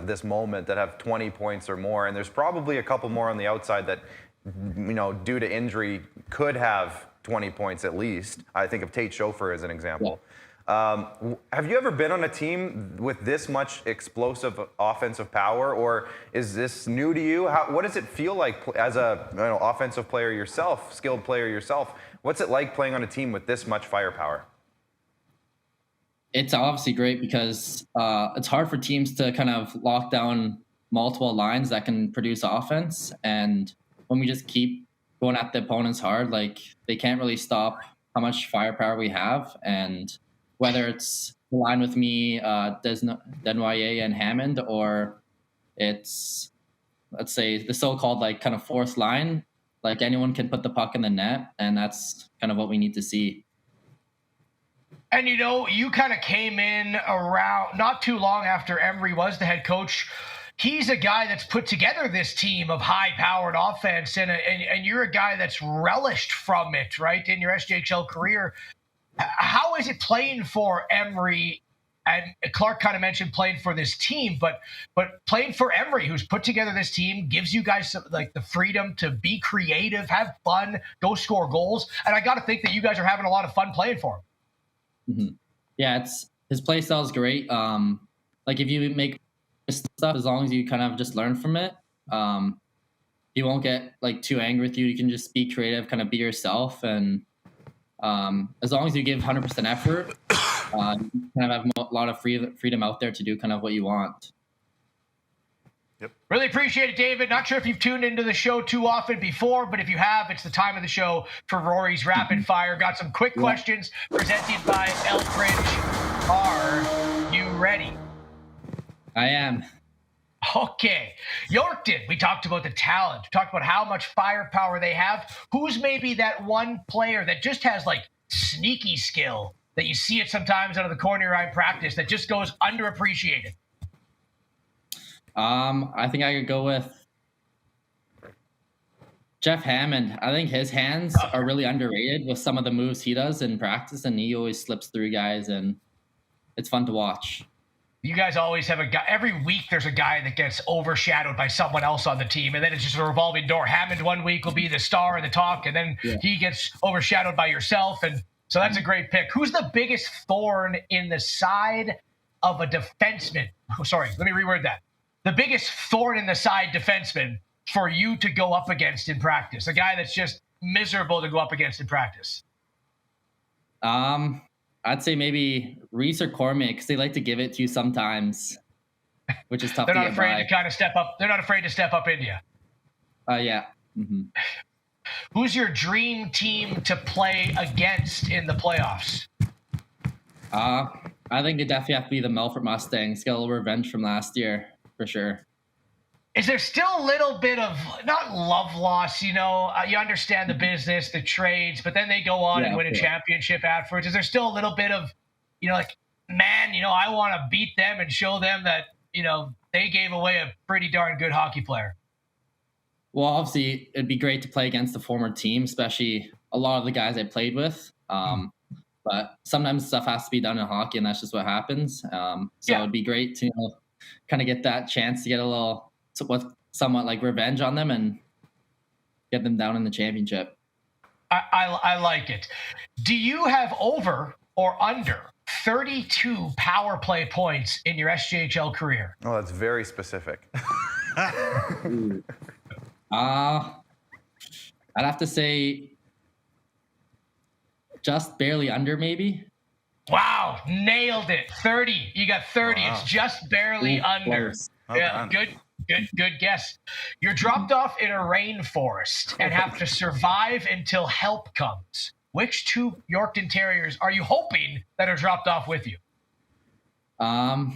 this moment, that have 20 points or more. And there's probably a couple more on the outside that, due to injury, could have 20 points at least. I think of Tate Schofer as an example. Yeah. Have you ever been on a team with this much explosive offensive power, or is this new to you? What does it feel like as a offensive player yourself, skilled player yourself? What's it like playing on a team with this much firepower? It's obviously great, because it's hard for teams to kind of lock down multiple lines that can produce offense. And when we just keep going at the opponents hard, like they can't really stop how much firepower we have. And whether it's the line with me, Desnoyers and Hammond, or it's, let's say, the so-called like kind of fourth line, like anyone can put the puck in the net, and that's kind of what we need to see. And you kind of came in around not too long after Emery was the head coach. He's a guy that's put together this team of high-powered offense, and you're a guy that's relished from it, right, in your SJHL career. How is it playing for Emery? And Clark kind of mentioned playing for this team, but playing for Emery, who's put together this team, gives you guys like the freedom to be creative, have fun, go score goals. And I got to think that you guys are having a lot of fun playing for him. Mm-hmm. Yeah, his play style is great. Like if you make stuff, as long as you kind of just learn from it, he won't get like too angry with you. You can just be creative, kind of be yourself, and as long as you give 100% effort, you kind of have a lot of freedom out there to do kind of what you want. Really appreciate it, David. Not sure if you've tuned into the show too often before, but if you have, it's the time of the show for Rory's Rapid Fire. Got some quick questions presented by Elkridge. Are you ready? I am. Okay. Yorkton, we talked about the talent. We talked about how much firepower they have. Who's maybe that one player that just has like sneaky skill that you see it sometimes out of the corner of your eye in practice that just goes underappreciated? I think I could go with Jeff Hammond. I think his hands are really underrated with some of the moves he does in practice, and he always slips through guys, and it's fun to watch. You guys always have a guy. Every week there's a guy that gets overshadowed by someone else on the team, and then it's just a revolving door. Hammond one week will be the star of the talk, and then he gets overshadowed by yourself, and so that's a great pick. Who's the biggest thorn in the side of a defenseman? Oh, sorry, let me reword that. The biggest thorn in the side defenseman for you to go up against in practice? A guy that's just miserable to go up against in practice? I'd say maybe Reese or Cormier, because they like to give it to you sometimes, which is tough to get by. They're not afraid to kind of step up. They're not afraid to step up into you. Yeah. Mm-hmm. Who's your dream team to play against in the playoffs? I think it definitely have to be the Melfort Mustangs. Get a little revenge from last year, for sure. Is there still a little bit of, not love loss, you understand the business, the trades, but then they go on and win a championship afterwards. Is there still a little bit of, I want to beat them and show them that, they gave away a pretty darn good hockey player? Well, obviously, it'd be great to play against the former team, especially a lot of the guys I played with. But sometimes stuff has to be done in hockey, and that's just what happens. It'd be great to kind of get that chance to get a little somewhat like revenge on them and get them down in the championship. I like it. Do you have over or under 32 power play points in your SJHL career? Oh, that's very specific. I'd have to say just barely under, maybe. Wow, nailed it. 30. You got 30. Wow. It's just barely under. Yeah, good guess. You're dropped off in a rainforest and have to survive until help comes. Which two Yorkton Terriers are you hoping that are dropped off with you? I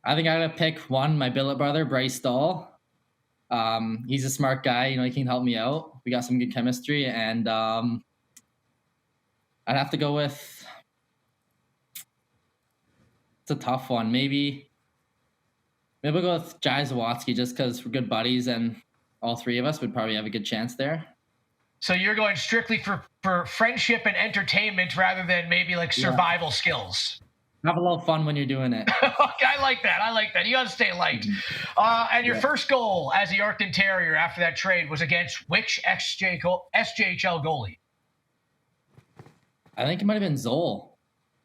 think I'm gonna pick one, my billet brother, Bryce Dahl. He's a smart guy, he can help me out. We got some good chemistry, and I'd have to go with, it's a tough one. Maybe we'll go with Jai Zawatsky, just because we're good buddies and all three of us would probably have a good chance there. So you're going strictly for friendship and entertainment rather than maybe like survival skills. Have a little fun when you're doing it. I like that. You got to stay light. And your first goal as a Yorkton Terrier after that trade was against which SJHL goalie? I think it might have been Zoll.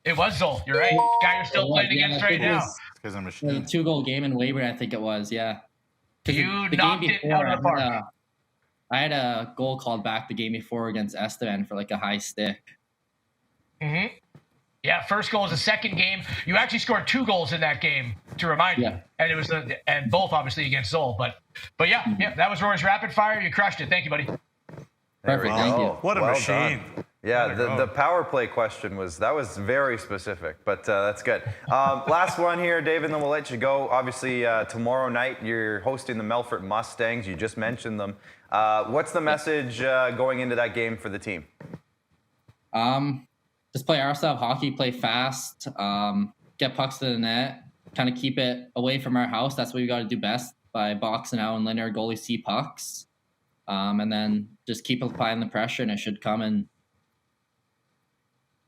It was Zoll. You're right. Guy you're still playing against right now. Because I'm a a 2-goal game in Weyburn, I think it was, yeah. You knocked it out of the park. I had a goal called back the game before against Estevan for like a high stick. Mm-hmm. Yeah, first goal was the second game. You actually scored 2 goals in that game, to remind you. And it was and both obviously against Zoll. But yeah, that was Rory's rapid fire. You crushed it. Thank you, buddy. Perfect. Thank you. What a machine. Done. Yeah, the power play question was very specific, but that's good. Last one here, David, and then we'll let you go. Obviously, tomorrow night you're hosting the Melfort Mustangs. You just mentioned them. What's the message going into that game for the team? Just play our style of hockey, play fast, get pucks to the net, kind of keep it away from our house. That's what we got to do best by boxing out and letting our goalie see pucks. And then just keep applying the pressure, and it should come in.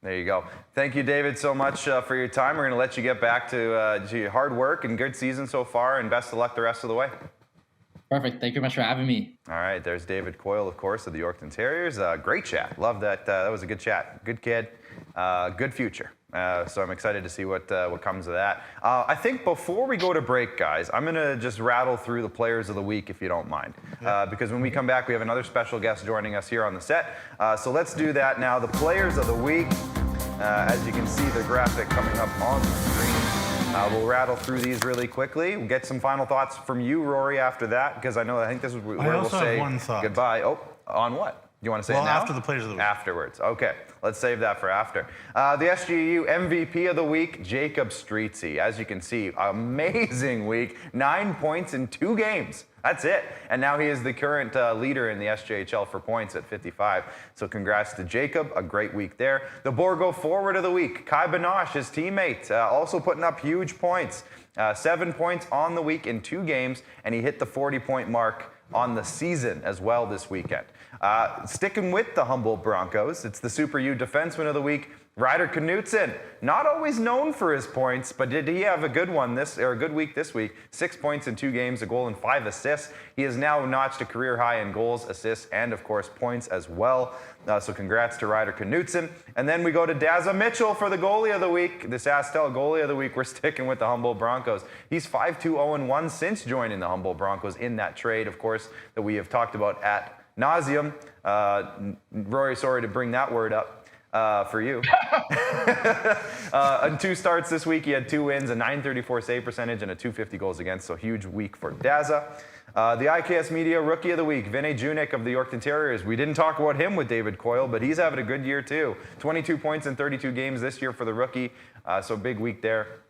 There you go. Thank you, David, so much for your time. We're going to let you get back to your hard work and good season so far, and best of luck the rest of the way. Perfect. Thank you very much for having me. All right. There's David Coyle, of course, of the Yorkton Terriers. Great chat. Love that. That was a good chat. Good kid. Good future. So I'm excited to see what comes of that. I think before we go to break, guys, I'm going to just rattle through the players of the week, if you don't mind. Because when we come back, we have another special guest joining us here on the set. So let's do that now. The players of the week, as you can see the graphic coming up on the screen. We'll rattle through these really quickly. We'll get some final thoughts from you, Rory, after that, because I think this is where we'll say one thought. goodbye. Oh, on what? You want to say it now? After the players of the week. Afterwards. Okay, let's save that for after. The SGU MVP of the week, Jacob Streetsy. As you can see, amazing week. 9 points in 2 games. That's it. And now he is the current leader in the SJHL for points at 55. So congrats to Jacob. A great week there. The Borgo forward of the week, Kai Banoche, his teammate, also putting up huge points. 7 points on the week in 2 games, and he hit the 40-point mark on the season as well this weekend. Sticking with the Humboldt Broncos, it's the Super U defenseman of the week, Ryder Knutson. Not always known for his points, but did he have a good week this week? 6 points in 2 games, a goal and 5 assists. He has now notched a career high in goals, assists, and of course points as well. So congrats to Ryder Knutson. And then we go to Daza Mitchell for the goalie of the week. The Sastel goalie of the week. We're sticking with the Humboldt Broncos. He's 5-2-0-1 since joining the Humboldt Broncos in that trade, of course, that we have talked about at nauseum. Rory, sorry to bring that word up for you. On 2 starts this week, he had 2 wins, a .934 save percentage, and a .250 goals against, so huge week for Daza. The IKS Media Rookie of the Week, Vinay Junik of the Yorkton Terriers. We didn't talk about him with David Coyle, but he's having a good year too. 22 points in 32 games this year for the rookie, so big week there.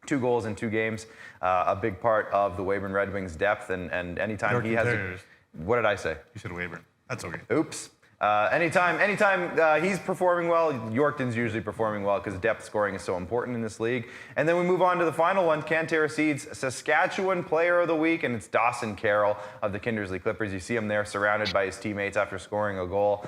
2 goals in 2 games, a big part of the Weyburn Red Wings' depth, and anytime Yorkton he has Terriers. What did I say? You said Weyburn. That's okay. Oops. Anytime he's performing well, Yorkton's usually performing well because depth scoring is so important in this league. And then we move on to the final one, Cantera Seeds Saskatchewan Player of the Week, and it's Dawson Carroll of the Kindersley Clippers. You see him there surrounded by his teammates after scoring a goal.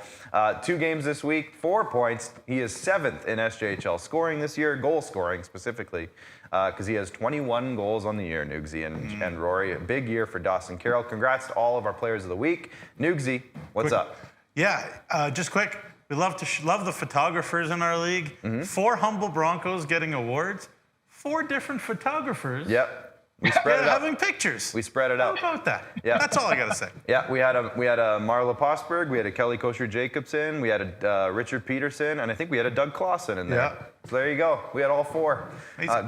2 games this week, 4 points. He is 7th in SJHL scoring this year, goal scoring specifically, because he has 21 goals on the year, Nugsy and Rory. A big year for Dawson Carroll. Congrats to all of our Players of the Week. Nugsy, what's up? Yeah, just quick. We love the photographers in our league. 4 Humboldt Broncos getting awards. 4 different photographers. Yep. We spread it out. Having pictures. We spread it out. How about that? Yeah. That's all I gotta say. Yeah, we had a Marla Posberg, we had a Kelly Kosher Jacobson, we had a Richard Peterson, and I think we had a Doug Clausen in there. Yeah. So there you go. We had all 4.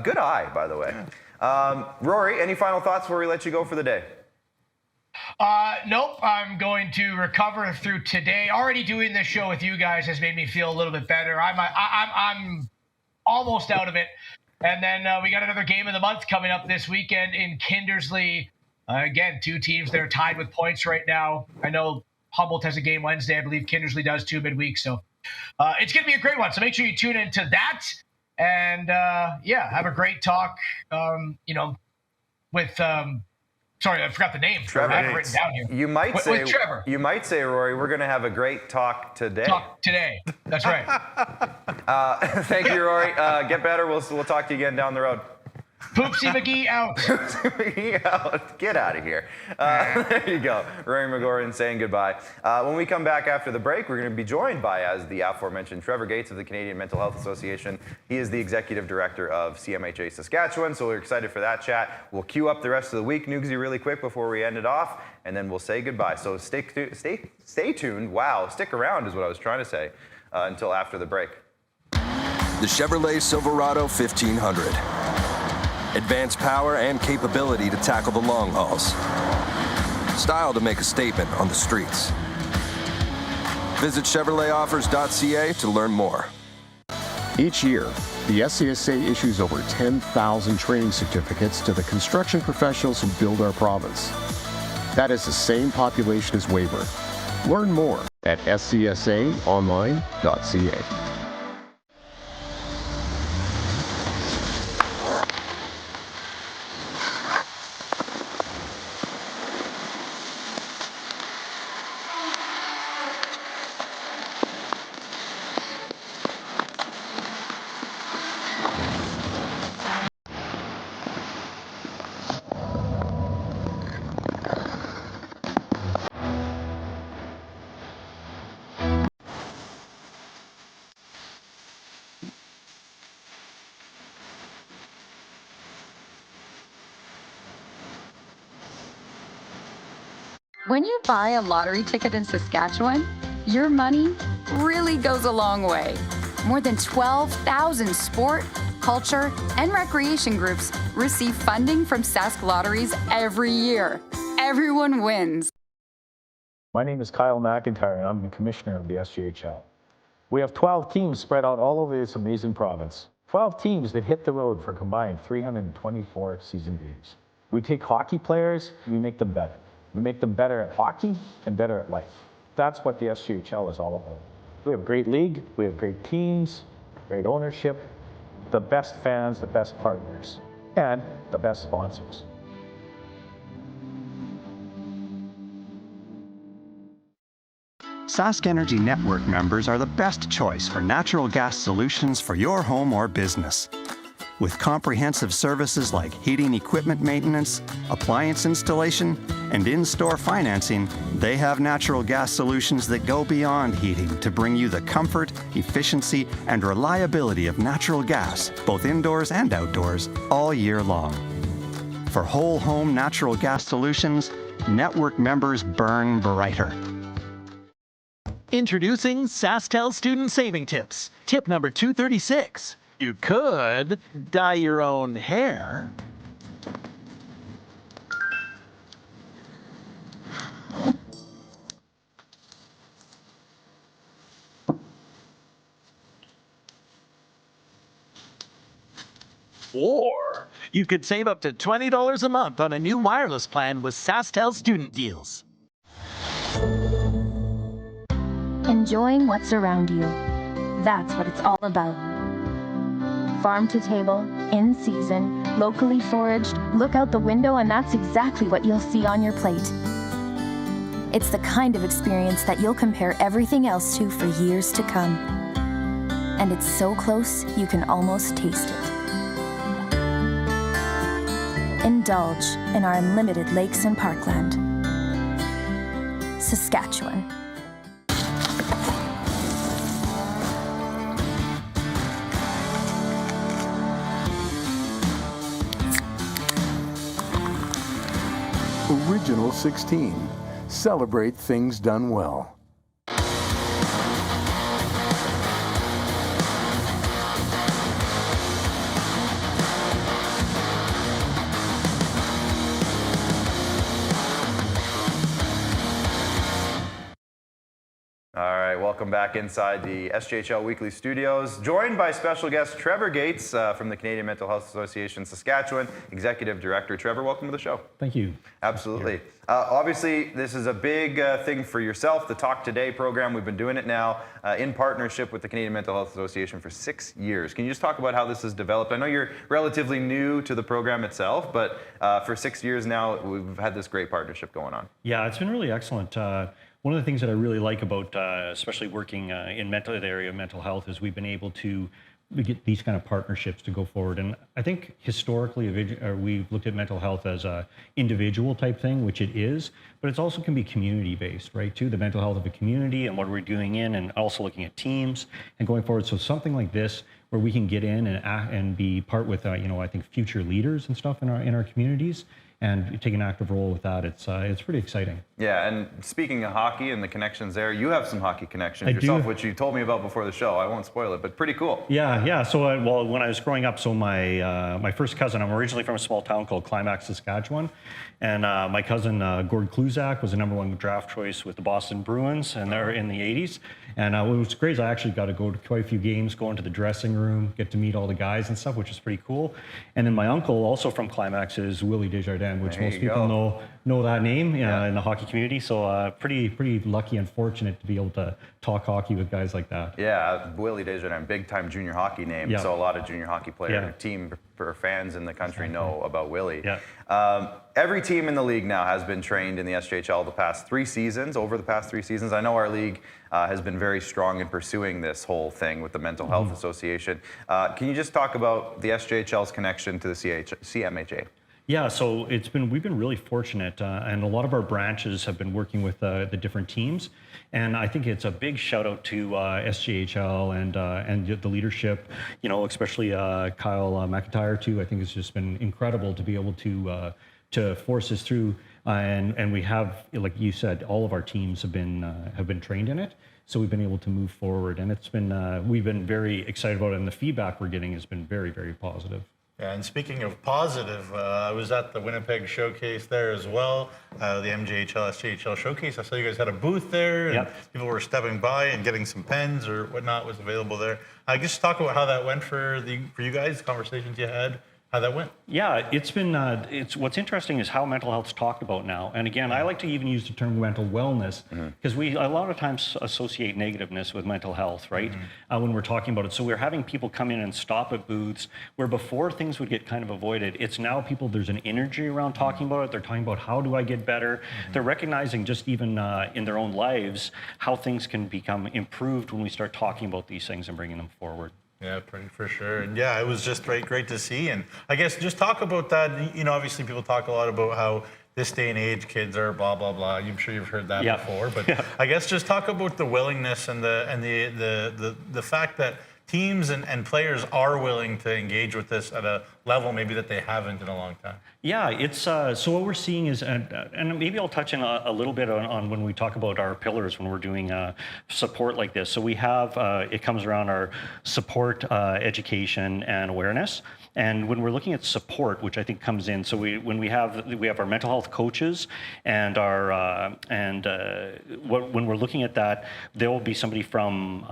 Good eye, by the way. Yeah. Rory, any final thoughts before we let you go for the day? Nope. I'm going to recover through today. Already doing this show with you guys has made me feel a little bit better. I'm almost out of it. And then we got another game of the month coming up this weekend in Kindersley. Again, 2 teams that are tied with points right now. I know Humboldt has a game Wednesday. I believe Kindersley does too midweek. So it's going to be a great one. So make sure you tune into that. And have a great talk. With. Sorry, I forgot the name. Trevor. I have it written down here. You might with Trevor. You might say, Rory, we're going to have a great talk today. Talk today. That's right. Thank you, Rory. Get better. We'll talk to you again down the road. Poopsie McGee out. Poopsie McGee out. Get out of here. There you go. Rory McGouran saying goodbye. When we come back after the break, we're going to be joined by, as the aforementioned, Trevor Gates of the Canadian Mental Health Association. He is the executive director of CMHA Saskatchewan, so we're excited for that chat. We'll queue up the rest of the week, Nugsy, really quick before we end it off, and then we'll say goodbye. So stay tuned. Wow, stick around is what I was trying to say until after the break. The Chevrolet Silverado 1500. Advanced power and capability to tackle the long hauls. Style to make a statement on the streets. Visit ChevroletOffers.ca to learn more. Each year, the SCSA issues over 10,000 training certificates to the construction professionals who build our province. That is the same population as Weyburn. Learn more at scsaonline.ca. When you buy a lottery ticket in Saskatchewan, your money really goes a long way. More than 12,000 sport, culture, and recreation groups receive funding from Sask Lotteries every year. Everyone wins. My name is Kyle McIntyre, and I'm the commissioner of the SJHL. We have 12 teams spread out all over this amazing province. 12 teams that hit the road for combined 324 season games. We take hockey players, and we make them better. We make them better at hockey and better at life. That's what the SJHL is all about. We have a great league, we have great teams, great ownership, the best fans, the best partners, and the best sponsors. Sask Energy Network members are the best choice for natural gas solutions for your home or business. With comprehensive services like heating equipment maintenance, appliance installation, and in-store financing, they have natural gas solutions that go beyond heating to bring you the comfort, efficiency, and reliability of natural gas, both indoors and outdoors, all year long. For whole home natural gas solutions, network members burn brighter. Introducing SaskTel Student Saving Tips. Tip number 236. You could dye your own hair. Or you could save up to $20 a month on a new wireless plan with SaskTel Student Deals. Enjoying what's around you. That's what it's all about. Farm to table, in season, locally foraged. Look out the window and that's exactly what you'll see on your plate. It's the kind of experience that you'll compare everything else to for years to come. And it's so close, you can almost taste it. Indulge in our unlimited lakes and parkland. Saskatchewan. Original 16. Celebrate things done well. All right, welcome back inside the SJHL Weekly studios. Joined by special guest Trevor Gates from the Canadian Mental Health Association Saskatchewan, Executive Director. Trevor, welcome to the show. Thank you. Absolutely. Obviously, this is a big thing for yourself, the Talk Today program. We've been doing it now in partnership with the Canadian Mental Health Association for 6 years. Can you just talk about how this has developed? I know you're relatively new to the program itself, but for 6 years now, we've had this great partnership going on. Yeah, it's been really excellent. One of the things that I really like about, especially working in the area of mental health, is we've been able to get these kind of partnerships to go forward. And I think historically we've looked at mental health as a individual type thing, which it is, but it also can be community based, right? Too, the mental health of a community and what we're doing and also looking at teams and going forward. So something like this, where we can get in and be part with, I think future leaders and stuff in our communities, and take an active role with that. It's pretty exciting. Yeah, and speaking of hockey and the connections there, you have some hockey connections yourself, which you told me about before the show. I won't spoil it, but pretty cool. Yeah. So, when I was growing up, so my first cousin, I'm originally from a small town called Climax, Saskatchewan, and my cousin Gord Kluzak was the #1 draft choice with the Boston Bruins, and they're in the 80s. And what was great is I actually got to go to quite a few games, go into the dressing room, get to meet all the guys and stuff, which is pretty cool. And then my uncle, also from Climax, is Willie Desjardins, which most people know that name in the hockey community. So pretty lucky and fortunate to be able to talk hockey with guys like that. Yeah, Willie Desjardins, big time junior hockey name. Yeah. So a lot of junior hockey players, team for fans in the country know about Willie. Yeah. Every team in the league now has been trained in the SJHL over the past 3 seasons. I know our league has been very strong in pursuing this whole thing with the Mental Health Association. Can you just talk about the SJHL's connection to the CMHA? Yeah, so we've been really fortunate, and a lot of our branches have been working with the different teams, and I think it's a big shout out to SJHL and the leadership, especially Kyle McIntyre too. I think it's just been incredible to be able to force us through and we have, like you said, all of our teams have been trained in it. So we've been able to move forward, and it's been we've been very excited about it, and the feedback we're getting has been very, very positive. Yeah, and speaking of positive, I was at the Winnipeg Showcase there as well, the MJHL, SJHL Showcase. I saw you guys had a booth there, and people were stepping by and getting some pens or whatnot was available there. I guess talk about how that went for you guys, conversations you had, how that went. Yeah, it's been, what's interesting is how mental health's talked about now. And again, I like to even use the term mental wellness, because we a lot of times associate negativeness with mental health, right? When we're talking about it. So we're having people come in and stop at booths where before things would get kind of avoided. It's now people, there's an energy around talking about it. They're talking about how do I get better? They're recognizing just even in their own lives how things can become improved when we start talking about these things and bringing them forward. Yeah, pretty for sure. And yeah, it was just great to see. And I guess just talk about that. You know, obviously people talk a lot about how this day and age kids are blah blah blah. I'm sure you've heard that before. But I guess just talk about the willingness and the fact that teams and players are willing to engage with this at a level maybe that they haven't in a long time. Yeah, it's so what we're seeing is, and maybe I'll touch on a little bit on when we talk about our pillars when we're doing support like this. So we have, it comes around our support, education, and awareness. And when we're looking at support, which I think comes in, so when we have our mental health coaches and our when we're looking at that, there will be somebody from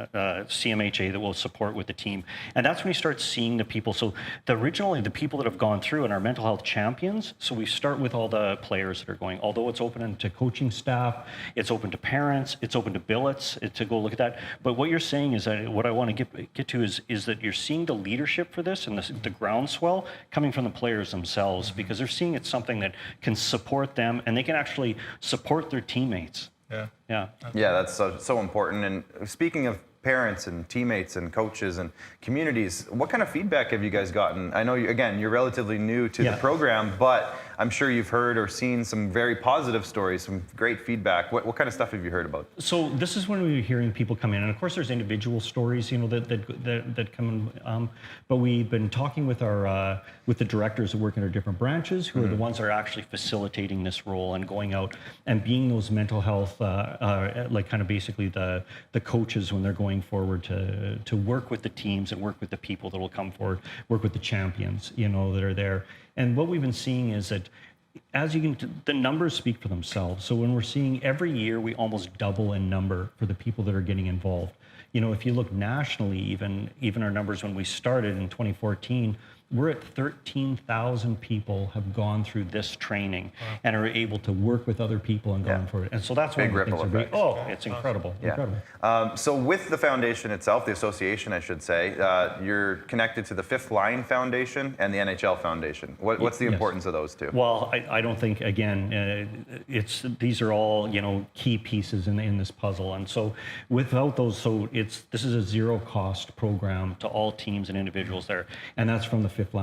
CMHA that will support with the team, and that's when you start seeing the people. So originally the people that have gone through and our mental health champions. So we start with all the players that are going. Although it's open to coaching staff, it's open to parents, it's open to billets to go look at that. But what you're saying is that what I want to get to is that you're seeing the leadership for this and the groundswell coming from the players themselves, because they're seeing it's something that can support them and they can actually support their teammates. Yeah, that's so important. And speaking of parents and teammates and coaches and communities, what kind of feedback have you guys gotten? I know, you're relatively new to the program, but I'm sure you've heard or seen some very positive stories, some great feedback. What kind of stuff have you heard about? So this is when we're hearing people come in, and of course there's individual stories, that come in. But we've been talking with our with the directors that work in our different branches, who are the ones that are actually facilitating this role and going out and being those mental health, like kind of basically the coaches when they're going forward to work with the teams and work with the people that will come forward, work with the champions, that are there. And what we've been seeing is that the numbers speak for themselves. So when we're seeing every year, we almost double in number for the people that are getting involved. If you look nationally, even our numbers when we started in 2014, we're at 13,000 people have gone through this training and are able to work with other people and going forward. And so that's one of the things. It's incredible. Incredible. So with the foundation itself, the association, I should say, you're connected to the Fifth Line Foundation and the NHL Foundation. What's the importance of those two? Well, I don't think, again, these are all, key pieces in this puzzle. And so without those, this is a zero cost program to all teams and individuals there. And that's from the Fifth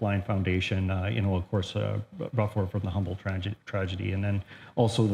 Line Foundation, of course, brought forward from the Humboldt tragedy, and then also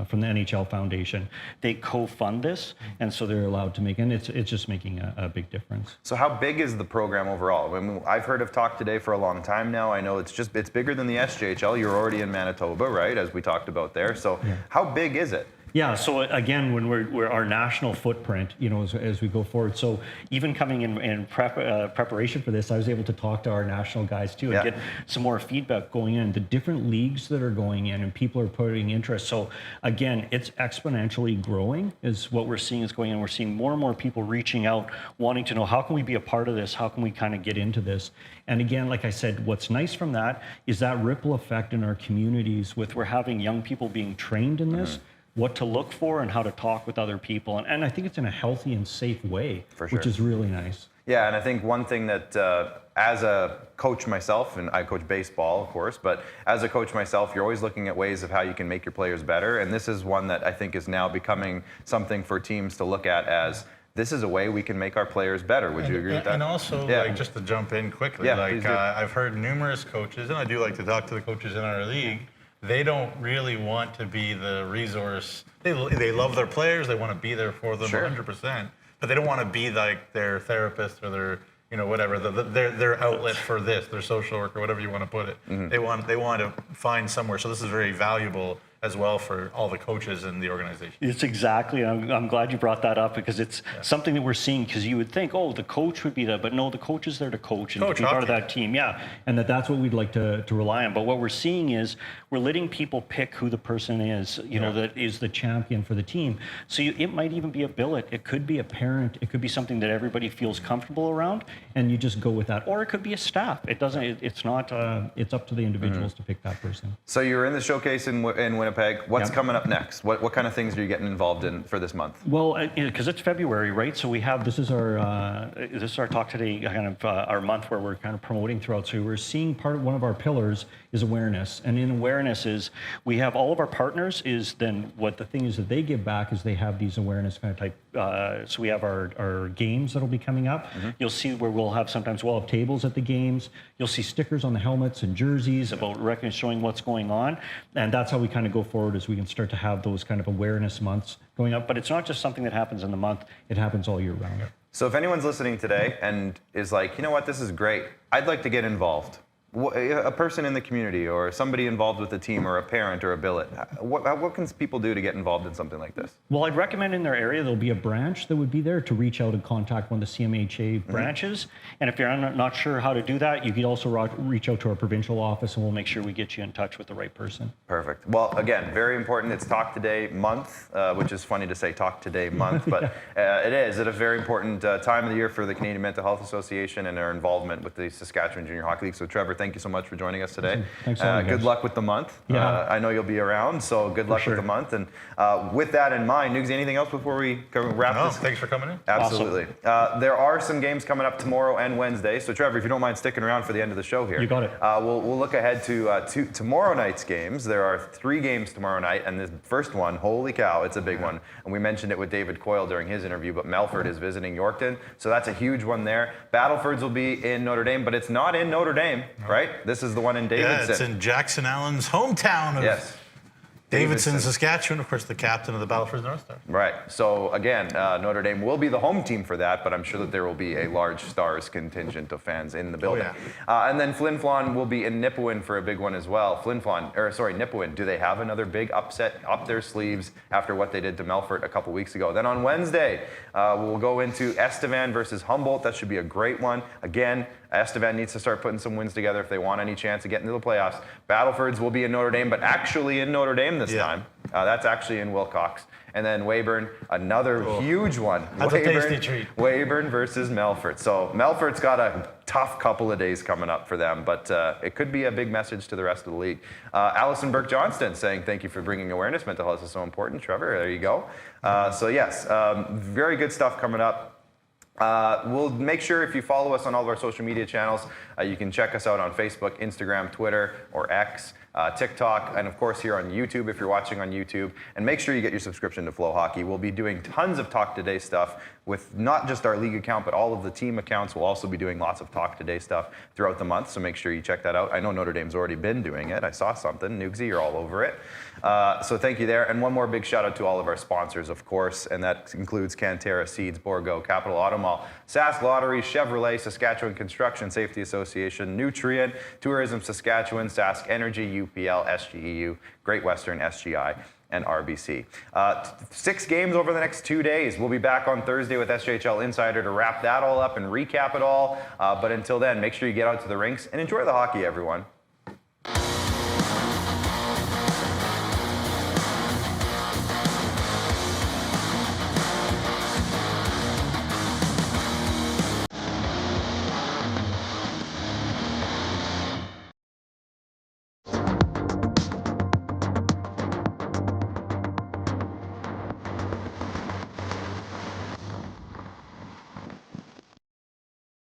from the NHL Foundation. They co-fund this, and so they're allowed to make, and it's just making a big difference. So how big is the program overall? I mean, I've heard of talk today for a long time now. I know it's bigger than the SJHL. You're already in Manitoba, right, as we talked about there. So how big is it? Yeah, so again, when we're our national footprint, as we go forward. So even coming in preparation for this, I was able to talk to our national guys too and get some more feedback going in. The different leagues that are going in and people are putting interest. So again, it's exponentially growing is what we're seeing is going in. We're seeing more and more people reaching out, wanting to know how can we be a part of this? How can we kind of get into this? And again, like I said, what's nice from that is that ripple effect in our communities we're having young people being trained in this. What to look for and how to talk with other people. And I think it's in a healthy and safe way, which is really nice. Yeah, and I think one thing that as a coach myself, and I coach baseball, of course, but as a coach myself, you're always looking at ways of how you can make your players better. And this is one that I think is now becoming something for teams to look at as, this is a way we can make our players better. Would you agree with that? And also, just to jump in quickly, I've heard numerous coaches, and I do like to talk to the coaches in our league, they don't really want to be the resource. They love their players. They want to be there for them 100%. But they don't want to be like their therapist or their whatever their outlet for this, their social work or whatever you want to put it. They want to find somewhere. So this is very valuable as well for all the coaches in the organization. It's exactly, I'm glad you brought that up because it's something that we're seeing, because you would think, oh, the coach would be there, but no, the coach is there to coach and to be part of that team. Yeah, and that's what we'd like to rely on. But what we're seeing is we're letting people pick who the person is, that is the champion for the team. So it might even be a billet. It could be a parent. It could be something that everybody feels comfortable around, and you just go with that. Or it could be a staff. It doesn't, it's not, it's up to the individuals to pick that person. So you're in the showcase in Winnipeg. What's coming up next? What kind of things are you getting involved in for this month? Well, because it's February, right? So we have, this is our Talk Today kind of our month where we're kind of promoting throughout. So we're seeing one of our pillars is awareness. And in awareness is we have all of our partners is then what the thing is that they give back is they have these awareness kind of type. So we have our games that'll be coming up. You'll see where we'll have tables at the games. You'll see stickers on the helmets and jerseys about showing what's going on. And that's how we kind of go forward, as we can start to have those kind of awareness months going up. But it's not just something that happens in the month, it happens all year round. So if anyone's listening today and is like, you know what, this is great, I'd like to get involved. A person in the community or somebody involved with the team or a parent or a billet, what can people do to get involved in something like this? Well, I'd recommend in their area there'll be a branch that would be there to reach out and contact one of the CMHA branches. And if you're not sure how to do that, you could also reach out to our provincial office and we'll make sure we get you in touch with the right person. Perfect. Well, again, very important. It's Talk Today month, which is funny to say Talk Today month, but it is at a very important time of the year for the Canadian Mental Health Association and our involvement with the Saskatchewan Junior Hockey League. So Trevor, thank you so much for joining us today. Thanks so much. Good luck with the month. Yeah. I know you'll be around, so good luck with the month. And with that in mind, Nugsy, anything else before we wrap this? Thanks for coming in. Absolutely. Awesome. There are some games coming up tomorrow and Wednesday. So Trevor, if you don't mind sticking around for the end of the show here. You got it. We'll look ahead to tomorrow night's games. There are 3 games tomorrow night, and the first one, holy cow, it's a big one. And we mentioned it with David Coyle during his interview, but Melfort is visiting Yorkton. So that's a huge one there. Battlefords will be in Notre Dame, but it's not in Notre Dame, right? This is the one in Davidson. Yeah, it's in Jackson Allen's hometown of Davidson, Saskatchewan, of course, the captain of the Battlefords North Star. Right. So again, Notre Dame will be the home team for that, but I'm sure that there will be a large Stars contingent of fans in the building. And then Flin Flon will be in Nipawin for a big one as well. Nipawin, do they have another big upset up their sleeves after what they did to Melfort a couple weeks ago? Then on Wednesday, we'll go into Estevan versus Humboldt. That should be a great one. Again, Estevan needs to start putting some wins together if they want any chance to get into the playoffs. Battlefords will be in Notre Dame, but actually in Notre Dame this time. That's actually in Wilcox. And then Weyburn, another huge one. That's a tasty treat. Weyburn versus Melfort. So Melfort's got a tough couple of days coming up for them, but it could be a big message to the rest of the league. Allison Burke-Johnston saying thank you for bringing awareness. Mental health is so important. Trevor, there you go. So yes, very good stuff coming up. We'll make sure if you follow us on all of our social media channels, you can check us out on Facebook, Instagram, Twitter, or X, TikTok, and of course here on YouTube if you're watching on YouTube. And make sure you get your subscription to Flow Hockey. We'll be doing tons of Talk Today stuff with not just our league account, but all of the team accounts. We'll also be doing lots of Talk Today stuff throughout the month, so make sure you check that out. I know Notre Dame's already been doing it. I saw something. Nugsy, you're all over it. So thank you there. And one more big shout out to all of our sponsors, of course, and that includes Cantera Seeds, Borgo, Capital Auto Mall, Sask Lottery, Chevrolet, Saskatchewan Construction Safety Association, Nutrient, Tourism Saskatchewan, Sask Energy, UPL, SGEU, Great Western, SGI, and RBC. 6 games over the next 2 days. We'll be back on Thursday with SJHL Insider to wrap that all up and recap it all. But until then, make sure you get out to the rinks and enjoy the hockey, everyone.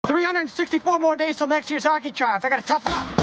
$364 more days till next year's hockey tryouts. I gotta toughen up.